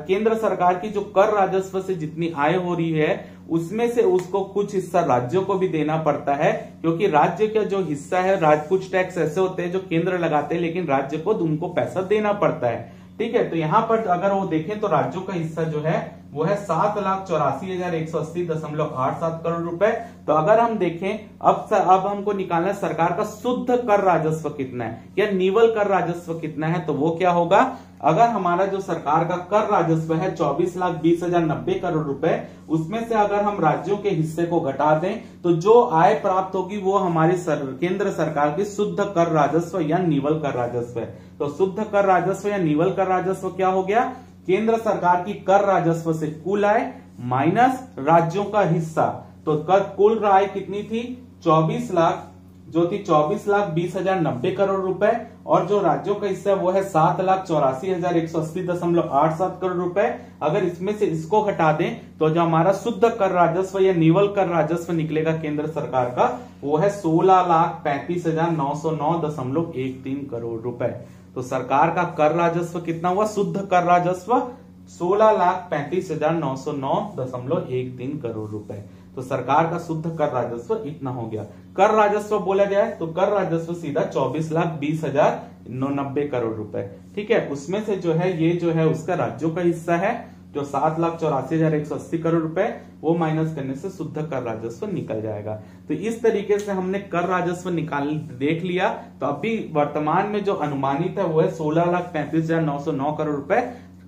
[SPEAKER 1] केंद्र सरकार की जो कर राजस्व से जितनी आय हो रही है उसमें से उसको कुछ हिस्सा राज्यों को भी देना पड़ता है, क्योंकि राज्य का जो हिस्सा है, कुछ टैक्स ऐसे होते हैं जो केंद्र लगाते हैं लेकिन राज्य को उनको पैसा देना पड़ता है। ठीक है, तो यहां पर अगर वो देखें तो राज्यों का हिस्सा जो है वो है 7,84,180.87 करोड़ रुपए। तो अगर हम देखें अब हमको निकालना है सरकार का शुद्ध कर राजस्व कितना है या निवल कर राजस्व कितना है। तो वो क्या होगा, अगर हमारा जो सरकार का कर राजस्व है 24,20,090 करोड़ रुपए, उसमें से अगर हम राज्यों के हिस्से को घटा दें तो जो आय प्राप्त होगी वो हमारी केंद्र सरकार की शुद्ध कर राजस्व या निवल कर राजस्व है। तो शुद्ध कर राजस्व या निवल कर राजस्व क्या हो गया, केंद्र सरकार की कर राजस्व से कुल आय माइनस राज्यों का हिस्सा। तो कुल आय कितनी थी 24 लाख, जो थी 24,20,090 करोड़ रुपए, और जो राज्यों का हिस्सा वो है 7,84,180.87 करोड़ रुपए। अगर इसमें से इसको घटा दें तो जो हमारा शुद्ध कर राजस्व या निवल कर राजस्व निकलेगा केंद्र सरकार का वो है 16,35,909.13 करोड़ रुपए। तो सरकार का कर राजस्व कितना हुआ, शुद्ध कर राजस्व 16,35,909.13 करोड़ रुपए। तो सरकार का शुद्ध कर राजस्व इतना हो गया। कर राजस्व बोला गया है तो कर राजस्व सीधा 24,20,090 करोड़ रुपए। ठीक है, उसमें से जो है ये जो है उसका राज्यों का हिस्सा है जो 7,84,180 करोड़ रुपए, वो माइनस करने से शुद्ध कर राजस्व निकल जाएगा। तो इस तरीके से हमने कर राजस्व देख लिया। तो अभी वर्तमान में जो अनुमानित है वो है 16,35,909 करोड़ रुपए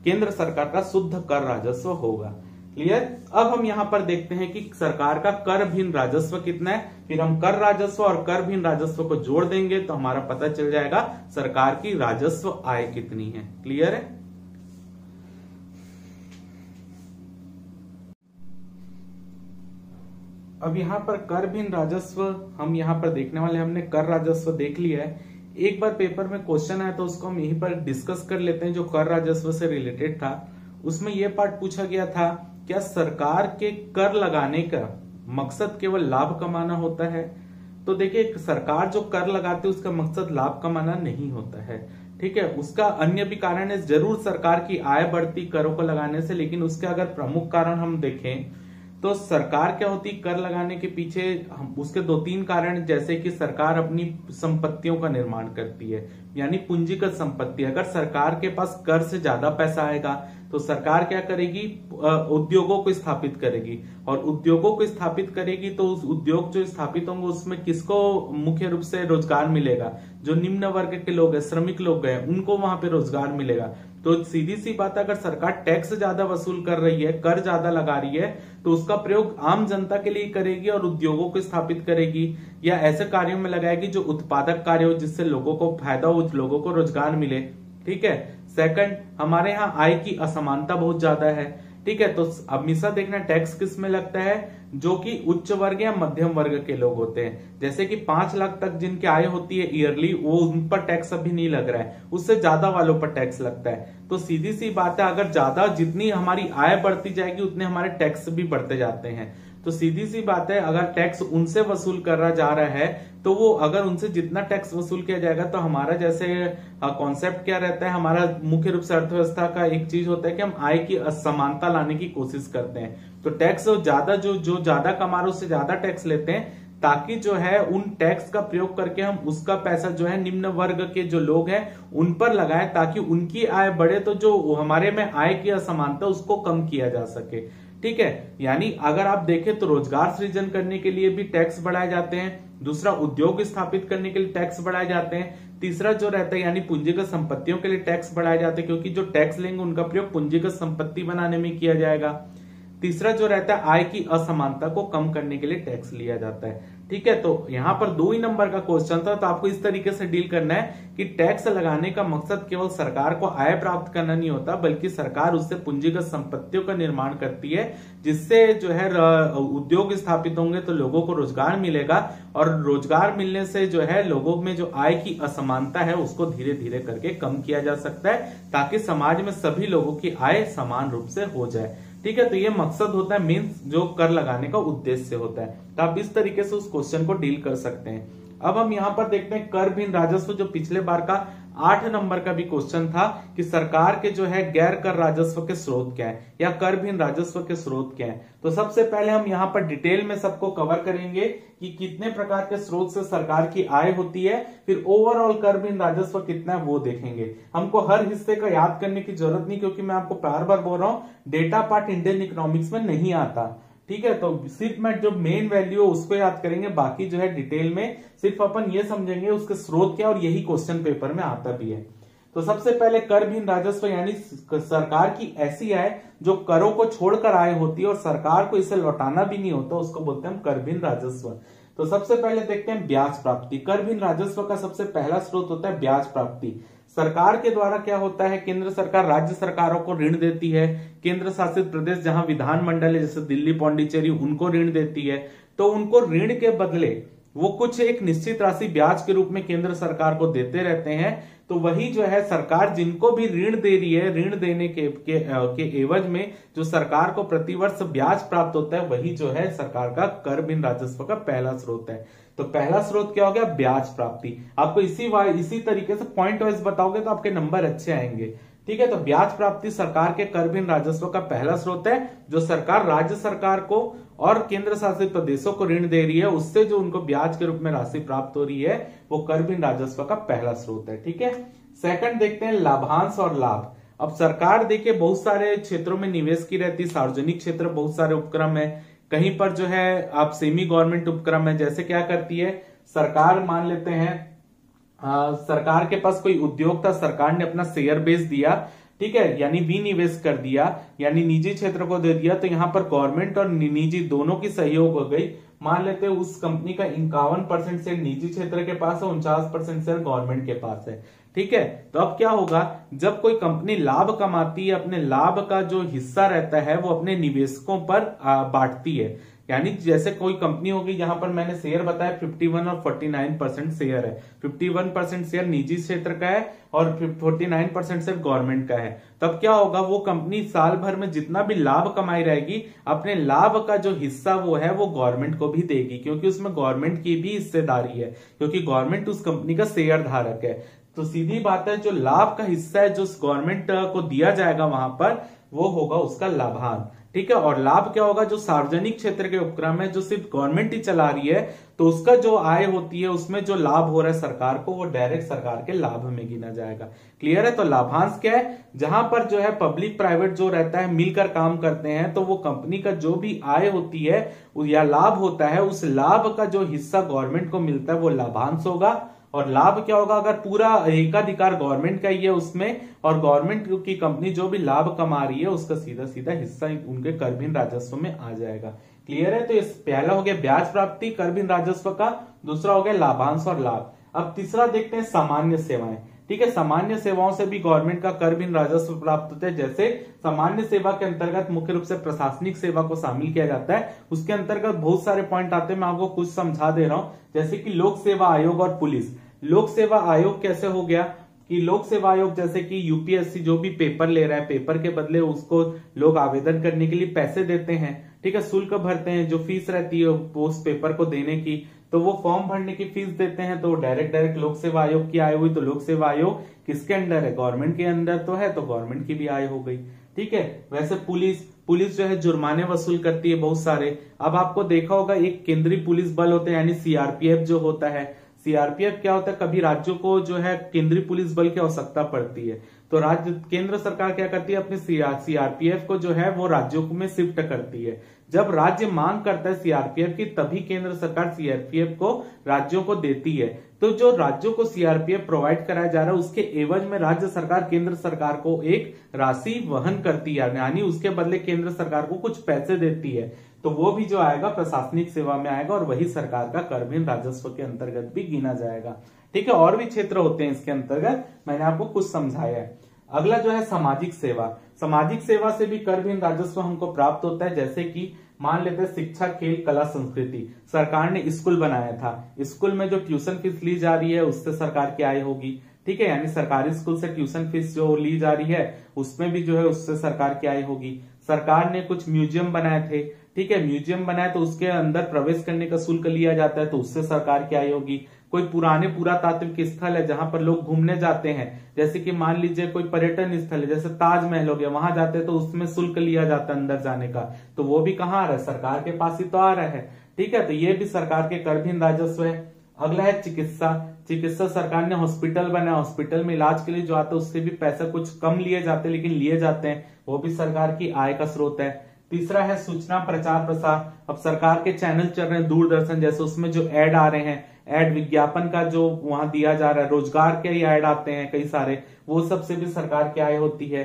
[SPEAKER 1] केंद्र सरकार का शुद्ध कर राजस्व होगा। क्लियर। अब हम यहां पर देखते हैं कि सरकार का कर भिन्न राजस्व कितना है, फिर हम कर राजस्व और कर भिन्न राजस्व को जोड़ देंगे तो हमारा पता चल जाएगा सरकार की राजस्व आय कितनी है। क्लियर है। अब यहाँ पर कर भिन्न राजस्व हम यहाँ पर देखने वाले, हमने कर राजस्व देख लिया है। एक बार पेपर में क्वेश्चन आया तो उसको हम यहीं पर डिस्कस कर लेते हैं जो कर राजस्व से रिलेटेड था। उसमें यह पार्ट पूछा गया था, क्या सरकार के कर लगाने का मकसद केवल लाभ कमाना होता है? तो देखिए, सरकार जो कर लगाती है उसका मकसद लाभ कमाना नहीं होता है। ठीक है, उसका अन्य भी कारण है, जरूर सरकार की आय बढ़ती करों को लगाने से, लेकिन उसके अगर प्रमुख कारण हम देखें तो सरकार क्या होती कर लगाने के पीछे उसके 2-3 कारण, जैसे कि सरकार अपनी संपत्तियों का निर्माण करती है, यानी पूंजीगत संपत्ति। अगर सरकार के पास कर से ज्यादा पैसा आएगा तो सरकार क्या करेगी, उद्योगों को स्थापित करेगी, और उद्योगों को स्थापित करेगी तो उस उद्योग जो स्थापित होंगे उसमें किसको मुख्य रूप से रोजगार मिलेगा, जो निम्न वर्ग के लोग हैं, श्रमिक लोग हैं, उनको वहां पे रोजगार मिलेगा। तो सीधी सी बात है, अगर सरकार टैक्स ज्यादा वसूल कर रही है, कर ज्यादा लगा रही है, तो उसका प्रयोग आम जनता के लिए करेगी और उद्योगों को स्थापित करेगी या ऐसे कार्यों में लगाएगी जो उत्पादक कार्य हो, जिससे लोगों को फायदा हो, लोगों को रोजगार मिले। ठीक है। सेकंड, हमारे यहाँ आय की असमानता बहुत ज्यादा है, ठीक है, तो हमेशा देखना टैक्स किस में लगता है, जो कि उच्च वर्ग या मध्यम वर्ग के लोग होते हैं। जैसे कि 5 लाख तक जिनकी आय होती है ईयरली, वो उन पर टैक्स अभी नहीं लग रहा है, उससे ज्यादा वालों पर टैक्स लगता है। तो सीधी सी बात है, अगर ज्यादा जितनी हमारी आय बढ़ती जाएगी उतने हमारे टैक्स भी बढ़ते जाते हैं। तो सीधी सी बात है, अगर टैक्स उनसे वसूल करा जा रहा है तो वो अगर उनसे जितना टैक्स वसूल किया जाएगा, तो हमारा जैसे कॉन्सेप्ट क्या रहता है, हमारा मुख्य रूप से अर्थव्यवस्था का एक चीज होता है कि हम आय की असमानता लाने की कोशिश करते हैं। तो टैक्स ज्यादा जो ज्यादा कमा रहे उससे ज्यादा टैक्स लेते हैं, ताकि जो है उन टैक्स का प्रयोग करके हम उसका पैसा जो है निम्न वर्ग के जो लोग हैं उन पर लगाएं, ताकि उनकी आय बढ़े, तो जो हमारे में आय की असमानता उसको कम किया जा सके। ठीक है, यानी अगर आप देखें तो रोजगार सृजन करने के लिए भी टैक्स बढ़ाए जाते हैं, दूसरा उद्योग स्थापित करने के लिए टैक्स बढ़ाए जाते हैं, तीसरा जो रहता है यानी पूंजीगत संपत्तियों के लिए टैक्स बढ़ाए जाते हैं, क्योंकि जो टैक्स लेंगे उनका प्रयोग पूंजीगत संपत्ति बनाने में किया जाएगा। तीसरा जो रहता है आय की असमानता को कम करने के लिए टैक्स लिया जाता है। ठीक है, तो यहां पर 2 ही नंबर का क्वेश्चन था, तो आपको इस तरीके से डील करना है कि टैक्स लगाने का मकसद केवल सरकार को आय प्राप्त करना नहीं होता, बल्कि सरकार उससे पूंजीगत संपत्तियों का निर्माण करती है, जिससे जो है उद्योग स्थापित होंगे तो लोगों को रोजगार मिलेगा, और रोजगार मिलने से जो है लोगों में जो आय की असमानता है उसको धीरे धीरे करके कम किया जा सकता है, ताकि समाज में सभी लोगों की आय समान रूप से हो जाए। ठीक है, तो ये मकसद होता है, मेन जो कर लगाने का उद्देश्य होता है। तो आप इस तरीके से उस क्वेश्चन को डील कर सकते हैं। अब हम यहां पर देखते हैं कर भिन्न राजस्व, जो पिछले बार का 8 नंबर का भी क्वेश्चन था कि सरकार के जो है गैर कर राजस्व के स्रोत क्या है, या कर भिन्न राजस्व के स्रोत क्या है। तो सबसे पहले हम यहाँ पर डिटेल में सबको कवर करेंगे कि कितने प्रकार के स्रोत से सरकार की आय होती है, फिर ओवरऑल कर भिन्न राजस्व कितना है वो देखेंगे। हमको हर हिस्से का याद करने की जरूरत नहीं, क्योंकि मैं आपको बार बार बोल रहा हूं डेटा पार्ट इंडियन इकोनॉमिक्स में नहीं आता। ठीक है, तो सिर्फ मैं जो मेन वैल्यू है उसको याद करेंगे, बाकी जो है डिटेल में सिर्फ अपन ये समझेंगे उसके स्रोत क्या, और यही क्वेश्चन पेपर में आता भी है। तो सबसे पहले कर भिन्न राजस्व यानी सरकार की ऐसी आय जो करों को छोड़कर आय होती है और सरकार को इसे लौटाना भी नहीं होता, उसको बोलते हैं कर भिन्न राजस्व। तो सबसे पहले देखते हैं ब्याज प्राप्ति। कर भिन्न राजस्व का सबसे पहला स्रोत होता है ब्याज प्राप्ति। सरकार के द्वारा क्या होता है, केंद्र सरकार राज्य सरकारों को ऋण देती है, केंद्र शासित प्रदेश जहां विधानमंडल है जैसे दिल्ली पौंडीचेरी उनको ऋण देती है, तो उनको ऋण के बदले वो कुछ एक निश्चित राशि ब्याज के रूप में केंद्र सरकार को देते रहते हैं। तो वही जो है सरकार जिनको भी ऋण दे रही है, ऋण देने के एवज में जो सरकार को प्रतिवर्ष ब्याज प्राप्त होता है, वही जो है सरकार का कर भिन्न राजस्व का पहला स्रोत है। तो पहला स्रोत क्या हो गया, ब्याज प्राप्ति। आपको इसी तरीके से पॉइंट वाइज बताओगे तो आपके नंबर अच्छे आएंगे। ठीक है, तो ब्याज प्राप्ति सरकार के कर भिन्न राजस्व का पहला स्रोत है, जो सरकार राज्य सरकार को और केंद्र शासित प्रदेशों को ऋण दे रही है, उससे जो उनको ब्याज के रूप में राशि प्राप्त हो रही है, वो कर भिन्न राजस्व का पहला स्रोत है। ठीक है, सेकंड देखते हैं लाभांश और लाभ। अब सरकार देखिए बहुत सारे क्षेत्रों में निवेश की रहती है, सार्वजनिक क्षेत्र बहुत सारे उपक्रम है, कहीं पर जो है आप सेमी गवर्नमेंट उपक्रम है। जैसे क्या करती है सरकार, मान लेते हैं सरकार के पास कोई उद्योग था, सरकार ने अपना शेयर बेच दिया, ठीक है, यानी विनिवेश कर दिया, यानी निजी क्षेत्र को दे दिया, तो यहाँ पर गवर्नमेंट और निजी दोनों की सहयोग हो गई। मान लेते हैं उस कंपनी का 51% शेयर निजी क्षेत्र के पास है, 49% शेयर गवर्नमेंट के पास है। ठीक है, तो अब क्या होगा, जब कोई कंपनी लाभ कमाती है, अपने लाभ का जो हिस्सा रहता है वो अपने निवेशकों पर बांटती है। यानी जैसे कोई कंपनी होगी, जहां पर मैंने शेयर बताया 51 और 49% शेयर है, 51% शेयर निजी क्षेत्र का है और 49% शेयर गवर्नमेंट का है। तब क्या होगा, वो कंपनी साल भर में जितना भी लाभ कमाई रहेगी, अपने लाभ का जो हिस्सा वो है वो गवर्नमेंट को भी देगी, क्योंकि उसमें गवर्नमेंट की भी हिस्सेदारी है, क्योंकि गवर्नमेंट उस कंपनी का शेयर धारक है। तो सीधी बात है, जो लाभ का हिस्सा है जो गवर्नमेंट को दिया जाएगा वहां पर, वो होगा उसका लाभांश। ठीक है, और लाभ क्या होगा, जो सार्वजनिक क्षेत्र के उपक्रम है जो सिर्फ गवर्नमेंट ही चला रही है, तो उसका जो आय होती है उसमें जो लाभ हो रहा है सरकार को, वो डायरेक्ट सरकार के लाभ में गिना जाएगा। क्लियर है, तो लाभांश क्या है, जहां पर जो है पब्लिक प्राइवेट जो रहता है मिलकर काम करते हैं, तो वो कंपनी का जो भी आय होती है या लाभ होता है, उस लाभ का जो हिस्सा गवर्नमेंट को मिलता है वो लाभांश होगा। और लाभ क्या होगा, अगर पूरा एकाधिकार गवर्नमेंट का ही है उसमें, और गवर्नमेंट की कंपनी जो भी लाभ कमा रही है उसका सीधा सीधा हिस्सा उनके कर भिन्न राजस्व में आ जाएगा। क्लियर है, तो इस पहला हो गया ब्याज प्राप्ति कर भिन्न राजस्व का, दूसरा हो गया लाभांश और लाभ। अब तीसरा देखते हैं सामान्य सेवाएं। ठीक है। सामान्य सेवाओं से भी गवर्नमेंट का कर भिन्न राजस्व प्राप्त होता है। जैसे सामान्य सेवा के अंतर्गत मुख्य रूप से प्रशासनिक सेवा को शामिल किया जाता है। उसके अंतर्गत बहुत सारे पॉइंट आते हैं, मैं आपको कुछ समझा दे रहा हूं। जैसे कि लोक सेवा आयोग और पुलिस। लोक सेवा आयोग कैसे हो गया कि लोक सेवा आयोग जैसे कि यूपीएससी जो भी पेपर ले रहा है, पेपर के बदले उसको लोग आवेदन करने के लिए पैसे देते हैं, ठीक है, शुल्क भरते हैं, जो फीस रहती है उस पेपर को देने की, तो वो फॉर्म भरने की फीस देते हैं, तो डायरेक्ट लोक सेवा आयोग की आय हुई। तो लोक सेवा आयोग किसके अंडर है? गवर्नमेंट के अंदर तो है, तो गवर्नमेंट की भी आय हो गई, ठीक है। वैसे पुलिस जो है जुर्माने वसूल करती है बहुत सारे। अब आपको देखा होगा एक केंद्रीय पुलिस बल होते हैं, यानी सीआरपीएफ जो होता है। सीआरपीएफ क्या होता है? कभी राज्यों को जो है केंद्रीय पुलिस बल की आवश्यकता पड़ती है, तो केंद्र सरकार क्या करती है? अपने सीआरपीएफ को जो है वो राज्यों में शिफ्ट करती है। जब राज्य मांग करता है सीआरपीएफ की, तभी केंद्र सरकार सीआरपीएफ को राज्यों को देती है। तो जो राज्यों को सीआरपीएफ प्रोवाइड कराया जा रहा है, उसके एवज में राज्य सरकार केंद्र सरकार को एक राशि वहन करती है, यानी उसके बदले केंद्र सरकार को कुछ पैसे देती है। तो वो भी जो आएगा प्रशासनिक सेवा में आएगा, और वही सरकार का कर भिन्न राजस्व के अंतर्गत भी गिना जाएगा, ठीक है। और भी क्षेत्र होते हैं इसके अंतर्गत, मैंने आपको कुछ समझाया है। अगला जो है सामाजिक सेवा। सामाजिक सेवा से भी कर भिन्न राजस्व हमको प्राप्त होता है। जैसे कि मान लेते हैं शिक्षा, खेल, कला, संस्कृति। सरकार ने स्कूल बनाया था, स्कूल में जो ट्यूशन फीस ली जा रही है उससे सरकार की आय होगी, ठीक है, यानी सरकारी स्कूल से ट्यूशन फीस जो ली जा रही है उसमें भी जो है उससे सरकार की आय होगी। सरकार ने कुछ म्यूजियम बनाए थे, ठीक है, म्यूजियम बनाए तो उसके अंदर प्रवेश करने का शुल्क लिया जाता है, तो उससे सरकार की आय होगी। कोई पुराने पुरातात्विक स्थल है जहां पर लोग घूमने जाते हैं, जैसे कि मान लीजिए कोई पर्यटन स्थल है, जैसे ताजमहल हो गया, वहां जाते हैं तो उसमें शुल्क लिया जाता है अंदर जाने का, तो वो भी कहाँ आ रहा है? सरकार के पास ही तो आ रहा है, ठीक है। तो ये भी सरकार के कर भिन्न राजस्व है। अगला है चिकित्सा। सरकार ने हॉस्पिटल बनाया, हॉस्पिटल में इलाज के लिए जो आता है उससे भी पैसा कुछ कम लिए जाते हैं, लेकिन लिए जाते हैं, वो भी सरकार की आय का स्रोत है। तीसरा है सूचना प्रचार प्रसार। अब सरकार के चैनल चल रहे हैं दूरदर्शन जैसे, उसमें जो ऐड आ रहे हैं, ऐड विज्ञापन का जो वहां दिया जा रहा है, रोजगार के ही ऐड आते हैं कई सारे, वो सबसे भी सरकार की आय होती है।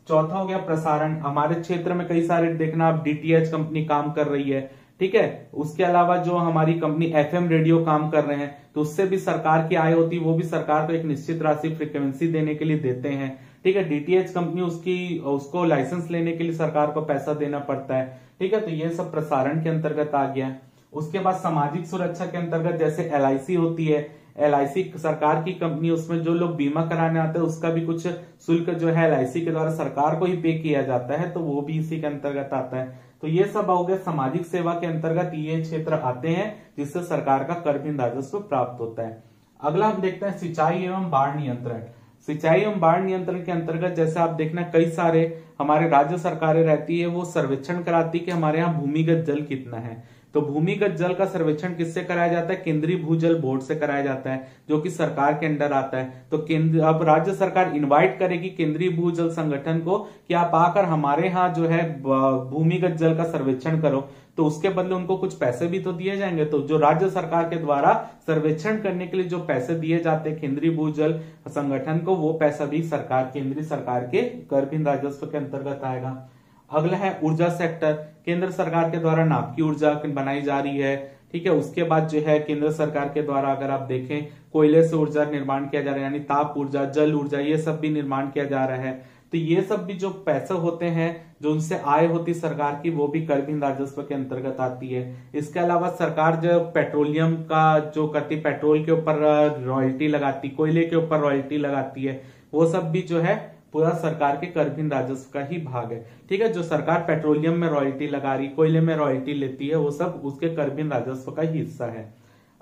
[SPEAKER 1] चौथा हो गया प्रसारण। हमारे क्षेत्र में कई सारे देखना आप डीटीएच कंपनी काम कर रही है, ठीक है। उसके अलावा जो हमारी कंपनी एफएम रेडियो काम कर रहे हैं, तो उससे भी सरकार की आय होती है, वो भी सरकार को एक निश्चित राशि फ्रीक्वेंसी देने के लिए देते हैं, ठीक है। डीटीएच कंपनी उसको लाइसेंस लेने के लिए सरकार को पैसा देना पड़ता है, ठीक है। तो ये सब प्रसारण के अंतर्गत आ गया। उसके बाद सामाजिक सुरक्षा के अंतर्गत जैसे एलआईसी होती है, एलआईसी सरकार की कंपनी, उसमें जो लोग बीमा कराने आते हैं उसका भी कुछ शुल्क जो है एलआईसी के द्वारा सरकार को ही पे किया जाता है, तो वो भी इसी के अंतर्गत आता है। तो ये सब हो गया सामाजिक सेवा के अंतर्गत, ये क्षेत्र आते हैं जिससे सरकार का कर भिन्न राजस्व प्राप्त होता है। अगला हम देखते हैं सिंचाई एवं बाढ़ नियंत्रण। सिंचाई एवं बाढ़ नियंत्रण के अंतर्गत जैसे आप देखना कई सारे हमारे राज्य सरकारें रहती है, वो सर्वेक्षण कराती है कि हमारे यहाँ भूमिगत जल कितना है। तो भूमिगत जल का सर्वेक्षण किससे कराया जाता है? केंद्रीय भूजल बोर्ड से कराया जाता है, जो कि सरकार के अंडर आता है। तो अब राज्य सरकार इनवाइट करेगी केंद्रीय भूजल संगठन को कि आप आकर हमारे यहाँ जो है भूमिगत जल का सर्वेक्षण करो, तो उसके बदले उनको कुछ पैसे भी तो दिए जाएंगे। तो जो राज्य सरकार के द्वारा सर्वेक्षण करने के लिए जो पैसे दिए जाते हैं केंद्रीय भूजल संगठन को, वो पैसा भी केंद्रीय सरकार के कर भिन्न राजस्व के अंतर्गत आएगा। अगला है ऊर्जा सेक्टर। केंद्र सरकार के द्वारा नाभ की ऊर्जा बनाई जा रही है, ठीक है। उसके बाद जो है केंद्र सरकार के द्वारा अगर आप देखें कोयले से ऊर्जा निर्माण किया जा रहा है, यानी ताप ऊर्जा, जल ऊर्जा, ये सब भी निर्माण किया जा रहा है। तो ये सब भी जो पैसे होते हैं जो उनसे आय होती सरकार की, वो भी कर भिन्न राजस्व के अंतर्गत आती है। इसके अलावा सरकार जो पेट्रोलियम का जो करती, पेट्रोल के ऊपर रॉयल्टी लगाती, कोयले के ऊपर रॉयल्टी लगाती है, वो सब भी जो है पूरा सरकार के कर भिन्न राजस्व का ही भाग है, ठीक है। जो सरकार पेट्रोलियम में रॉयल्टी लगा रही, कोयले में रॉयल्टी लेती है, वो सब उसके कर भिन्न राजस्व का ही हिस्सा है।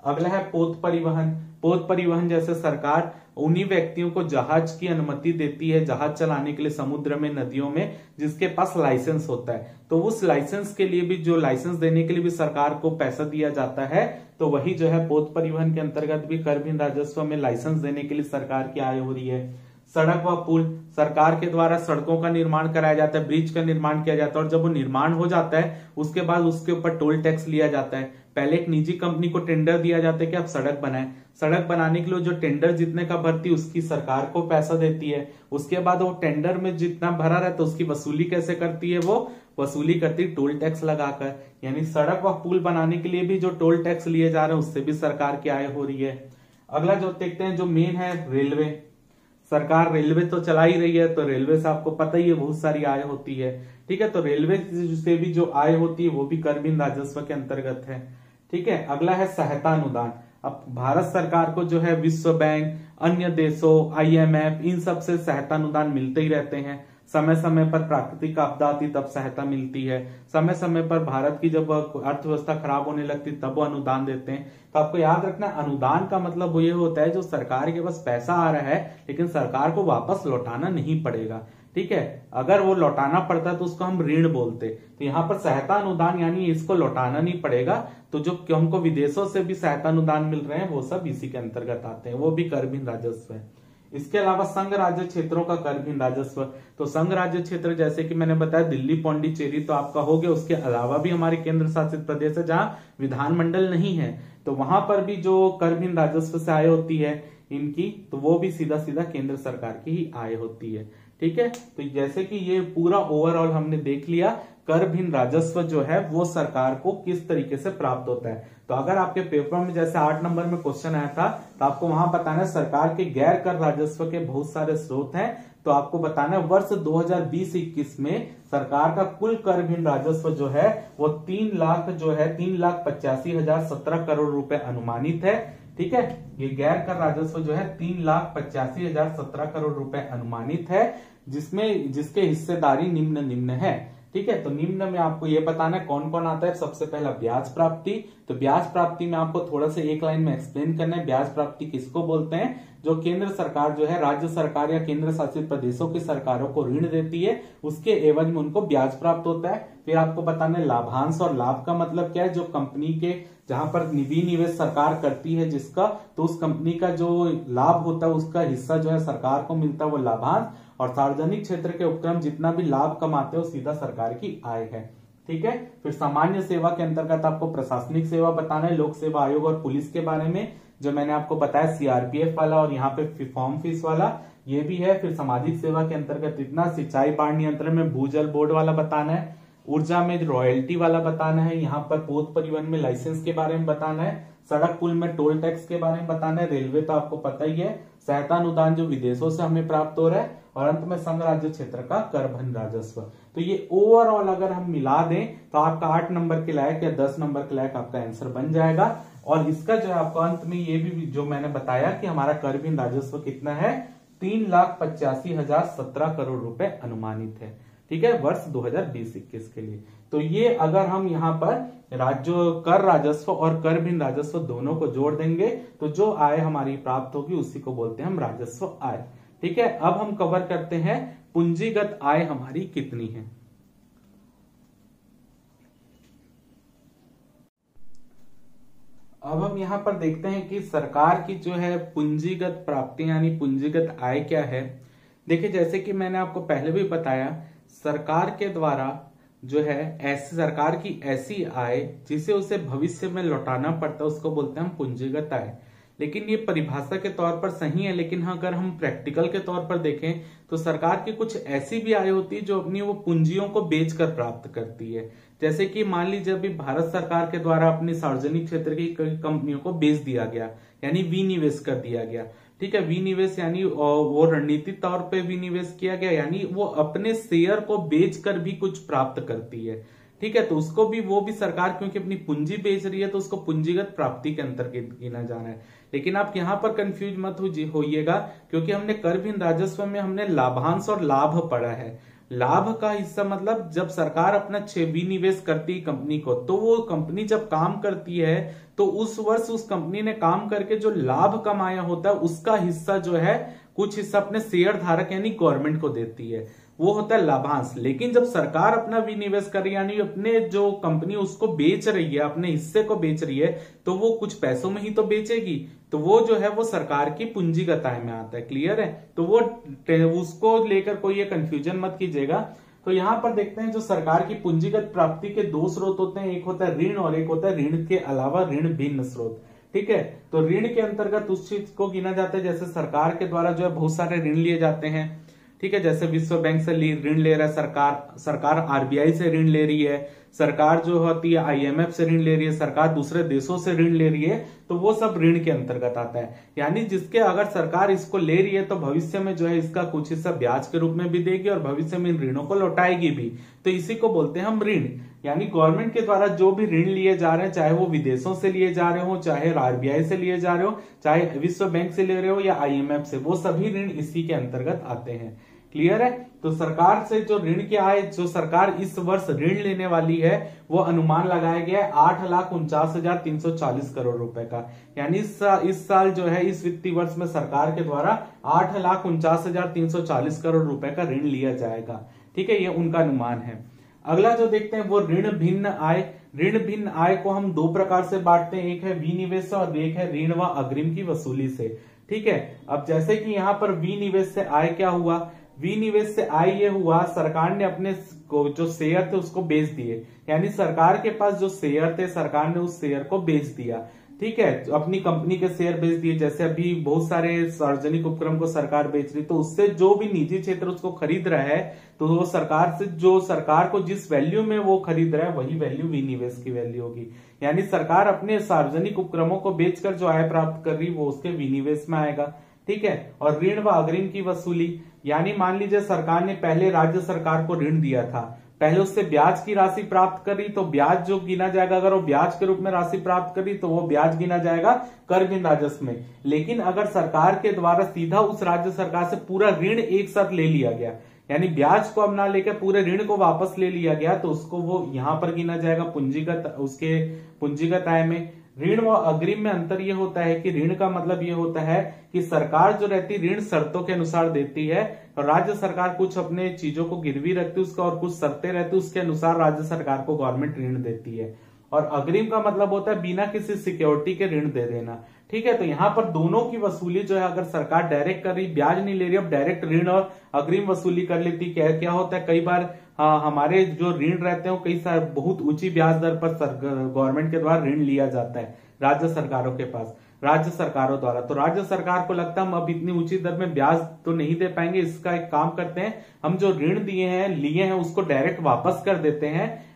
[SPEAKER 1] अगला है पोत परिवहन। पोत परिवहन जैसे सरकार उन्हीं व्यक्तियों को जहाज की अनुमति देती है जहाज चलाने के लिए समुद्र में, नदियों में, जिसके पास लाइसेंस होता है। तो उस लाइसेंस के लिए भी, जो लाइसेंस देने के लिए भी सरकार को पैसा दिया जाता है, तो वही जो है पोत परिवहन के अंतर्गत भी कर भिन्न राजस्व में लाइसेंस देने के लिए सरकार की आय हो रही है। सड़क व पुल। सरकार के द्वारा सड़कों का निर्माण कराया जाता है, ब्रिज का निर्माण किया जाता है, और जब वो निर्माण हो जाता है उसके बाद उसके ऊपर टोल टैक्स लिया जाता है। पहले एक निजी कंपनी को टेंडर दिया जाता है कि आप सड़क बनाएं, सड़क बनाने के लिए जो टेंडर जितने का भरती उसकी सरकार को पैसा देती है। उसके बाद वो टेंडर में जितना भरा रहता है उसकी वसूली कैसे करती है? वो वसूली करती टोल टैक्स लगाकर। यानी सड़क व पुल बनाने के लिए भी जो टोल टैक्स लिए जा रहे हैं उससे भी सरकार की आय हो रही है। अगला जो देखते हैं, जो मेन है रेलवे। सरकार रेलवे तो चला ही रही है, तो रेलवे से आपको पता ही है बहुत सारी आय होती है। ठीक है, तो रेलवे से भी जो आय होती है वो भी कर भिन्न राजस्व के अंतर्गत है। ठीक है, अगला है सहायता अनुदान। अब भारत सरकार को जो है विश्व बैंक, अन्य देशों, IMF, इन सब से सहायता अनुदान मिलते ही रहते हैं। समय समय पर प्राकृतिक आपदा आती तब सहायता मिलती है, समय समय पर भारत की जब अर्थव्यवस्था खराब होने लगती तब वो अनुदान देते हैं। तो आपको याद रखना, अनुदान का मतलब वो ये होता है जो सरकार के पास पैसा आ रहा है लेकिन सरकार को वापस लौटाना नहीं पड़ेगा। ठीक है, अगर वो लौटाना पड़ता तो उसको हम ऋण बोलते। तो यहाँ पर सहायता अनुदान यानी इसको लौटाना नहीं पड़ेगा, तो जो हमको विदेशों से भी सहायता अनुदान मिल रहे हैं वो सब इसी के अंतर्गत आते हैं, वो भी कर भिन्न राजस्व है। इसके अलावा संघ राज्य क्षेत्रों का कर भिन्न राजस्व। तो संघ राज्य क्षेत्र जैसे कि मैंने बताया दिल्ली, पौंडीचेरी तो आपका हो गया, उसके अलावा भी हमारे केंद्र शासित प्रदेश है जहां विधानमंडल नहीं है, तो वहां पर भी जो कर भिन्न राजस्व से आय होती है इनकी, तो वो भी सीधा सीधा केंद्र सरकार की ही आय होती है। ठीक है, तो जैसे कि ये पूरा ओवरऑल हमने देख लिया कर भिन्न राजस्व जो है वो सरकार को किस तरीके से प्राप्त होता है। तो अगर आपके पेपर में जैसे 8 नंबर में क्वेश्चन आया था तो आपको वहां बताना है सरकार के गैर कर राजस्व के बहुत सारे स्रोत हैं, तो आपको बताना है वर्ष 2020-21 में सरकार का कुल कर भिन्न राजस्व जो है वो 3,85,017 करोड़ रुपए अनुमानित है। ठीक है, ये गैर कर राजस्व जो है 3,85,017 करोड़ रुपए अनुमानित है, जिसके हिस्सेदारी निम्न है। ठीक है, तो निम्न में आपको ये बताना है कौन कौन आता है। सबसे पहला ब्याज प्राप्ति। तो ब्याज प्राप्ति में आपको थोड़ा सा एक लाइन में एक्सप्लेन करना है ब्याज प्राप्ति किसको बोलते हैं। जो केंद्र सरकार जो है राज्य सरकार या केंद्र शासित प्रदेशों की सरकारों को ऋण देती है, उसके एवज में उनको ब्याज प्राप्त होता है। फिर आपको बताना है लाभांश। और लाभ का मतलब क्या है, जो कंपनी के जहां पर विनिवेश सरकार करती है जिसका, तो उस कंपनी का जो लाभ होता है उसका हिस्सा जो है सरकार को मिलता है, वो लाभांश। और सार्वजनिक क्षेत्र के उपक्रम जितना भी लाभ कमाते हैं वो सीधा सरकार की आय है। ठीक है, फिर सामान्य सेवा के अंतर्गत आपको प्रशासनिक सेवा बताना है, लोक सेवा आयोग और पुलिस के बारे में, जो मैंने आपको बताया CRPF वाला और यहाँ पे फॉर्म फीस वाला ये भी है। फिर सामाजिक सेवा के अंतर्गत इतना, सिंचाई बाढ़ नियंत्रण में भूजल बोर्ड वाला बताना है, ऊर्जा में रॉयल्टी वाला बताना है, यहाँ पर पोत परिवहन में लाइसेंस के बारे में बताना है, सड़क पुल में टोल टैक्स के बारे में बताना है, रेलवे तो आपको पता ही है, सहायता अनुदान जो विदेशों से हमें प्राप्त हो रहा है, और अंत में संघ राज्य क्षेत्र का कर भिन्न राजस्व। तो ये ओवरऑल अगर हम मिला दें तो आपका 8 नंबर के लायक या 10 नंबर के लायक आपका आंसर बन जाएगा। और इसका जो है आपको अंत में ये भी जो मैंने बताया कि हमारा कर भिन्न राजस्व कितना है, 3,85,017 करोड़ रुपए अनुमानित है। ठीक है, वर्ष 2020-21 के लिए। तो ये अगर हम यहाँ पर राज्य कर राजस्व और कर भिन्न राजस्व दोनों को जोड़ देंगे तो जो आय हमारी प्राप्त होगी उसी को बोलते हैं हम राजस्व आय। ठीक है, अब हम कवर करते हैं पूंजीगत आय हमारी कितनी है। अब हम यहाँ पर देखते हैं कि सरकार की जो है पूंजीगत प्राप्ति यानी पूंजीगत आय क्या है। देखिए, जैसे कि मैंने आपको पहले भी बताया, सरकार के द्वारा जो है ऐसी सरकार की ऐसी आय जिसे उसे भविष्य में लौटाना पड़ता है उसको बोलते हैं हम पूंजीगत आय। लेकिन ये परिभाषा के तौर पर सही है, लेकिन हाँ अगर हम प्रैक्टिकल के तौर पर देखें तो सरकार की कुछ ऐसी भी आय होती है जो अपनी वो पूंजियों को बेचकर प्राप्त करती है। जैसे कि मान लीजिए अभी भारत सरकार के द्वारा अपनी सार्वजनिक क्षेत्र की कई कंपनियों को बेच दिया गया, यानी विनिवेश कर दिया गया। ठीक है, विनिवेश यानी वो रणनीतिक तौर पे विनिवेश किया गया, यानी वो अपने शेयर को बेचकर भी कुछ प्राप्त करती है। ठीक है, तो उसको भी वो भी सरकार क्योंकि अपनी पूंजी बेच रही है तो उसको पूंजीगत प्राप्ति के अंतर्गत गिना जाना है। लेकिन आप यहाँ पर कंफ्यूज मत होइएगा, क्योंकि हमने कर भिन्न राजस्व में हमने लाभांश और लाभ पढ़ा है। लाभ का हिस्सा मतलब जब सरकार अपना विनिवेश करती है कंपनी को, तो वो कंपनी जब काम करती है तो उस वर्ष उस कंपनी ने काम करके जो लाभ कमाया होता है उसका हिस्सा जो है कुछ हिस्सा अपने शेयर धारक यानी गवर्नमेंट को देती है, वो होता है लाभांश। लेकिन जब सरकार अपना विनिवेश कर रही है यानी अपने जो कंपनी उसको बेच रही है, अपने हिस्से को बेच रही है, तो वो कुछ पैसों में ही तो बेचेगी, तो वो जो है वो सरकार की पूंजीगत आय में आता है। क्लियर है, तो वो उसको लेकर कोई ये कंफ्यूजन मत कीजिएगा। तो यहां पर देखते हैं जो सरकार की पूंजीगत प्राप्ति के दो स्रोत होते हैं, एक होता है ऋण और एक होता है ऋण के अलावा ऋण भिन्न स्रोत। ठीक है, तो ऋण के अंतर्गत उस चीज को गिना जाता है जैसे सरकार के द्वारा जो है बहुत सारे ऋण लिए जाते हैं, ठीक है, जैसे विश्व बैंक से ऋण ले रहा है सरकार आरबीआई से ऋण ले रही है, सरकार जो होती है आईएमएफ से ऋण ले रही है, सरकार दूसरे देशों से ऋण ले रही है, तो वो सब ऋण के अंतर्गत आता है। यानी जिसके अगर सरकार इसको ले रही है तो भविष्य में जो है इसका कुछ हिस्सा ब्याज के रूप में भी देगी और भविष्य में इन ऋणों को लौटाएगी भी। तो इसी को बोलते हैं हम ऋण। यानी गवर्नमेंट के द्वारा जो भी ऋण लिए जा रहे हैं, चाहे वो विदेशों से लिए जा रहे हो, चाहे आरबीआई से लिए जा रहे हो, चाहे विश्व बैंक से ले रहे हो या आईएमएफ से, वो सभी ऋण इसी के अंतर्गत आते हैं। क्लियर है? तो सरकार से जो ऋण की आय जो सरकार इस वर्ष ऋण लेने वाली है वो अनुमान लगाया गया है 8,49,340 करोड़ रुपए का। यानी इस साल जो है इस वित्तीय वर्ष में सरकार के द्वारा 8,49,340 करोड़ रुपए का ऋण लिया जाएगा। ठीक है, ये उनका अनुमान है। अगला जो देखते हैं वो ऋण भिन्न आय। ऋण भिन्न आय को हम दो प्रकार से बांटते हैं, एक है विनिवेश और एक है ऋण व अग्रिम की वसूली से। ठीक है, अब जैसे कि यहाँ पर विनिवेश से आय क्या हुआ, विनिवेश से आय ये हुआ सरकार ने अपने जो शेयर थे उसको बेच दिए। यानी सरकार के पास जो शेयर थे सरकार ने उस शेयर को बेच दिया। ठीक है, अपनी कंपनी के शेयर बेच दिए। जैसे अभी बहुत सारे सार्वजनिक उपक्रम को सरकार बेच रही, तो उससे जो भी निजी क्षेत्र उसको खरीद रहा है तो वो सरकार से जो सरकार को जिस वैल्यू में वो खरीद रहा है वही वैल्यू विनिवेश की वैल्यू होगी। यानी सरकार अपने सार्वजनिक उपक्रमों को बेचकर जो आय प्राप्त कर रही वो उसके विनिवेश में आएगा। ठीक है, और ऋण व अग्रिम की वसूली, यानी मान लीजिए सरकार ने पहले राज्य सरकार को ऋण दिया था, पहले उससे ब्याज की राशि प्राप्त करी तो ब्याज जो गिना जाएगा, अगर वो ब्याज के रूप में राशि प्राप्त करी तो वो ब्याज गिना जाएगा कर भिन्न राजस्व में। लेकिन अगर सरकार के द्वारा सीधा उस राज्य सरकार से पूरा ऋण एक साथ ले लिया गया, यानी ब्याज को अब ना लेकर पूरे ऋण को वापस ले लिया गया, तो उसको वो यहां पर गिना जाएगा पूंजीगत आय में। ऋण व अग्रिम में अंतर यह होता है कि ऋण का मतलब यह होता है कि सरकार जो रहती ऋण शर्तों के अनुसार देती है और राज्य सरकार कुछ अपने चीजों को गिरवी रखती है उसका और कुछ शर्तें रहती है उसके अनुसार राज्य सरकार को गवर्नमेंट ऋण देती है। और अग्रिम का मतलब होता है बिना किसी सिक्योरिटी के ऋण दे देना। ठीक है, तो यहाँ पर दोनों की वसूली जो है अगर सरकार डायरेक्ट कर रही, ब्याज नहीं ले रही, अब डायरेक्ट ऋण और अग्रिम वसूली कर लेती। क्या होता है कई बार हमारे जो ऋण रहते हैं कई सारे बहुत ऊंची ब्याज दर पर गवर्नमेंट के द्वारा ऋण लिया जाता है राज्य सरकारों के पास, राज्य सरकारों द्वारा। तो राज्य सरकार को लगता है हम अब इतनी ऊंची दर में ब्याज तो नहीं दे पाएंगे, इसका एक काम करते हैं, हम जो ऋण लिए हैं उसको डायरेक्ट वापस कर देते हैं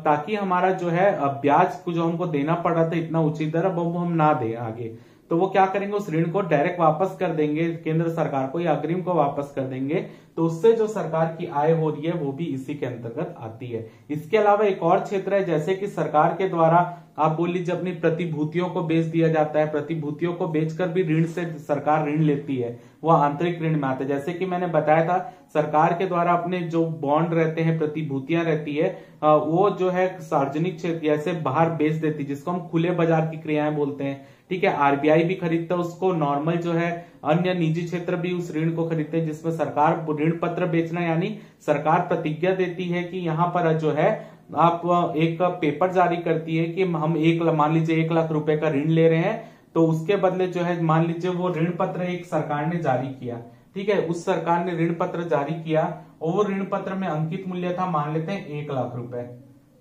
[SPEAKER 1] ताकि हमारा जो है ब्याज को जो हमको देना पड़ रहा था इतना ऊंची दर अब हम ना दें आगे। तो वो क्या करेंगे, उस ऋण को डायरेक्ट वापस कर देंगे केंद्र सरकार को या अग्रिम को वापस कर देंगे। तो उससे जो सरकार की आय हो रही है वो भी इसी के अंतर्गत आती है। इसके अलावा एक और क्षेत्र है जैसे कि सरकार के द्वारा आप बोल लीजिए अपनी प्रतिभूतियों को बेच दिया जाता है, प्रतिभूतियों को बेचकर भी ऋण से सरकार ऋण लेती है, वो आंतरिक ऋण में आता है। जैसे कि मैंने बताया था सरकार के द्वारा अपने जो बॉन्ड रहते हैं, प्रतिभूतियां रहती है, वो जो है सार्वजनिक क्षेत्र जैसे बाहर बेच देती है, जिसको हम खुले बाजार की क्रियाएं बोलते हैं। ठीक है, आरबीआई भी खरीदता है उसको, नॉर्मल जो है अन्य निजी क्षेत्र भी उस ऋण को खरीदते हैं, जिसमें सरकार ऋण पत्र बेचना, यानी सरकार प्रतिज्ञा देती है कि यहाँ पर जो है आप एक पेपर जारी करती है कि हम मान लीजिए 1 लाख रुपए का ऋण ले रहे हैं, तो उसके बदले जो है मान लीजिए वो ऋण पत्र एक सरकार ने जारी किया। ठीक है, उस सरकार ने ऋण पत्र जारी किया और वो ऋण पत्र में अंकित मूल्य था मान लेते हैं 1 लाख रुपए।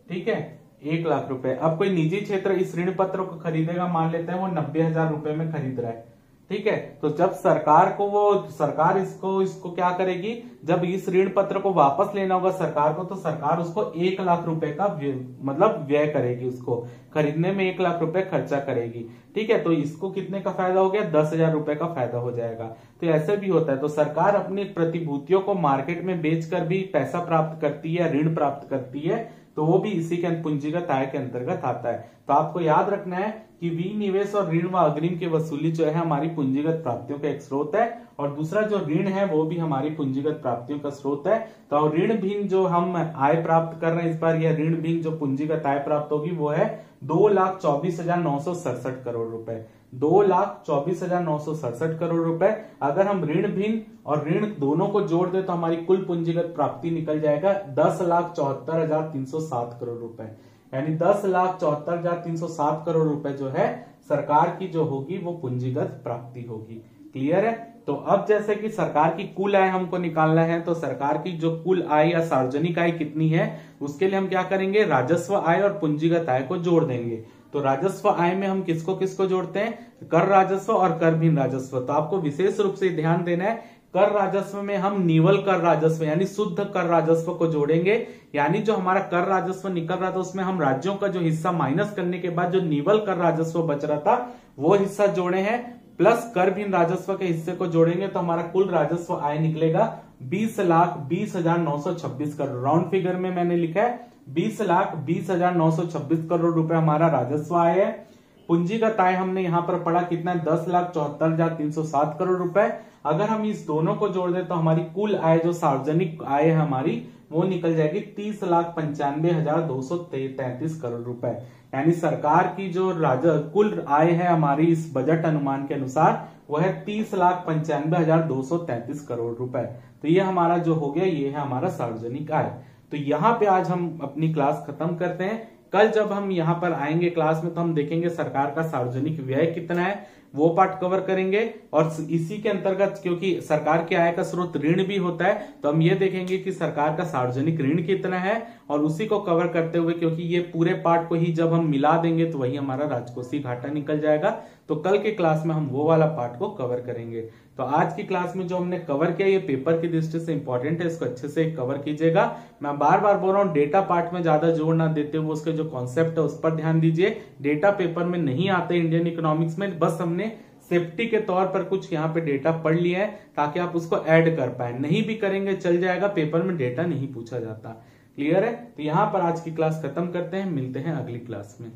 [SPEAKER 1] ठीक है, 1 लाख रुपए। अब कोई निजी क्षेत्र इस ऋण पत्र को खरीदेगा, मान लेते हैं वो 90,000 रुपए में खरीद रहा है। ठीक है, तो जब सरकार इसको क्या करेगी, जब इस ऋण पत्र को वापस लेना होगा सरकार को, तो सरकार उसको 1 लाख रुपए का मतलब व्यय करेगी, उसको खरीदने में 1 लाख रुपए खर्चा करेगी। ठीक है, तो इसको कितने का फायदा हो गया, 10,000 रुपए का फायदा हो जाएगा। तो ऐसे भी होता है। तो सरकार अपनी प्रतिभूतियों को मार्केट में बेचकर भी पैसा प्राप्त करती है, ऋण प्राप्त करती है, तो वो भी इसी के पूंजीगत आय के अंतर्गत आता है। तो आपको याद रखना है कि विनिवेश और ऋण व अग्रिम की वसूली जो है हमारी पूंजीगत प्राप्तियों का एक स्रोत है, और दूसरा जो ऋण है वो भी हमारी पूंजीगत प्राप्तियों का स्रोत है। तो ऋण भिन्न जो हम आय प्राप्त कर रहे हैं इस बार, यह ऋण भिन्न जो पूंजीगत आय प्राप्त होगी वो है 2,24,967 करोड़ रुपए, 2,24,967 करोड़ रुपए। अगर हम ऋण भिन्न और ऋण दोनों को जोड़ दे तो हमारी कुल पूंजीगत प्राप्ति निकल जाएगा 10,74,307 करोड़ रुपए। यानी 10,74,307 करोड़ रुपए जो है सरकार की जो होगी वो पूंजीगत प्राप्ति होगी। क्लियर है? तो अब जैसे कि सरकार की कुल आय हमको निकालना है, तो सरकार की जो कुल आय या सार्वजनिक आय कितनी है उसके लिए हम क्या करेंगे, राजस्व आय और पूंजीगत आय को जोड़ देंगे। तो राजस्व आय में हम किसको किसको जोड़ते हैं, कर राजस्व और कर भिन्न राजस्व। तो आपको विशेष रूप से ध्यान देना है, कर राजस्व में हम निवल कर राजस्व यानी शुद्ध कर राजस्व को जोड़ेंगे। यानी जो हमारा कर राजस्व निकल रहा था उसमें हम राज्यों का जो हिस्सा माइनस करने के बाद जो निवल कर राजस्व बच रहा था वो हिस्सा जोड़े हैं, प्लस कर भिन्न राजस्व के हिस्से को जोड़ेंगे तो हमारा कुल राजस्व आय निकलेगा 20,20,926 करोड़। राउंड फिगर में मैंने लिखा है 20,20,926 करोड़ रुपए हमारा राजस्व आय है। पूंजीगत आय हमने यहाँ पर पढ़ा कितना है 10,74,307 करोड़ रुपए। अगर हम इस दोनों को जोड़ दें तो हमारी कुल आय जो सार्वजनिक आय है हमारी वो निकल जाएगी 30,95,233 करोड़ रुपए। यानी सरकार की जो कुल आय है हमारी इस बजट अनुमान के अनुसार वह है 30,95,233 करोड़ रुपए। तो ये हमारा जो हो गया ये है हमारा सार्वजनिक आय। तो यहाँ पे आज हम अपनी क्लास खत्म करते हैं। कल जब हम यहाँ पर आएंगे क्लास में तो हम देखेंगे सरकार का सार्वजनिक व्यय कितना है, वो पार्ट कवर करेंगे। और इसी के अंतर्गत क्योंकि सरकार की आय का स्रोत ऋण भी होता है तो हम ये देखेंगे कि सरकार का सार्वजनिक ऋण कितना है, और उसी को कवर करते हुए क्योंकि ये पूरे पार्ट को ही जब हम मिला देंगे तो वही हमारा राजकोषीय घाटा निकल जाएगा। तो कल के क्लास में हम वो वाला पार्ट को कवर करेंगे। तो आज की क्लास में जो हमने कवर किया ये पेपर की दृष्टि से इंपॉर्टेंट है, इसको अच्छे से कवर कीजिएगा। मैं बार बार बोल रहा हूँ डेटा पार्ट में ज्यादा जोर ना देते हुए उसके जो कॉन्सेप्ट है उस पर ध्यान दीजिए। डेटा पेपर में नहीं आते इंडियन इकोनॉमिक्स में, बस हमने सेफ्टी के तौर पर कुछ यहाँ पे डेटा पढ़ लिया है ताकि आप उसको ऐड कर पाए। नहीं भी करेंगे चल जाएगा, पेपर में डेटा नहीं पूछा जाता। क्लियर है? तो यहाँ पर आज की क्लास खत्म करते हैं, मिलते हैं अगली क्लास में।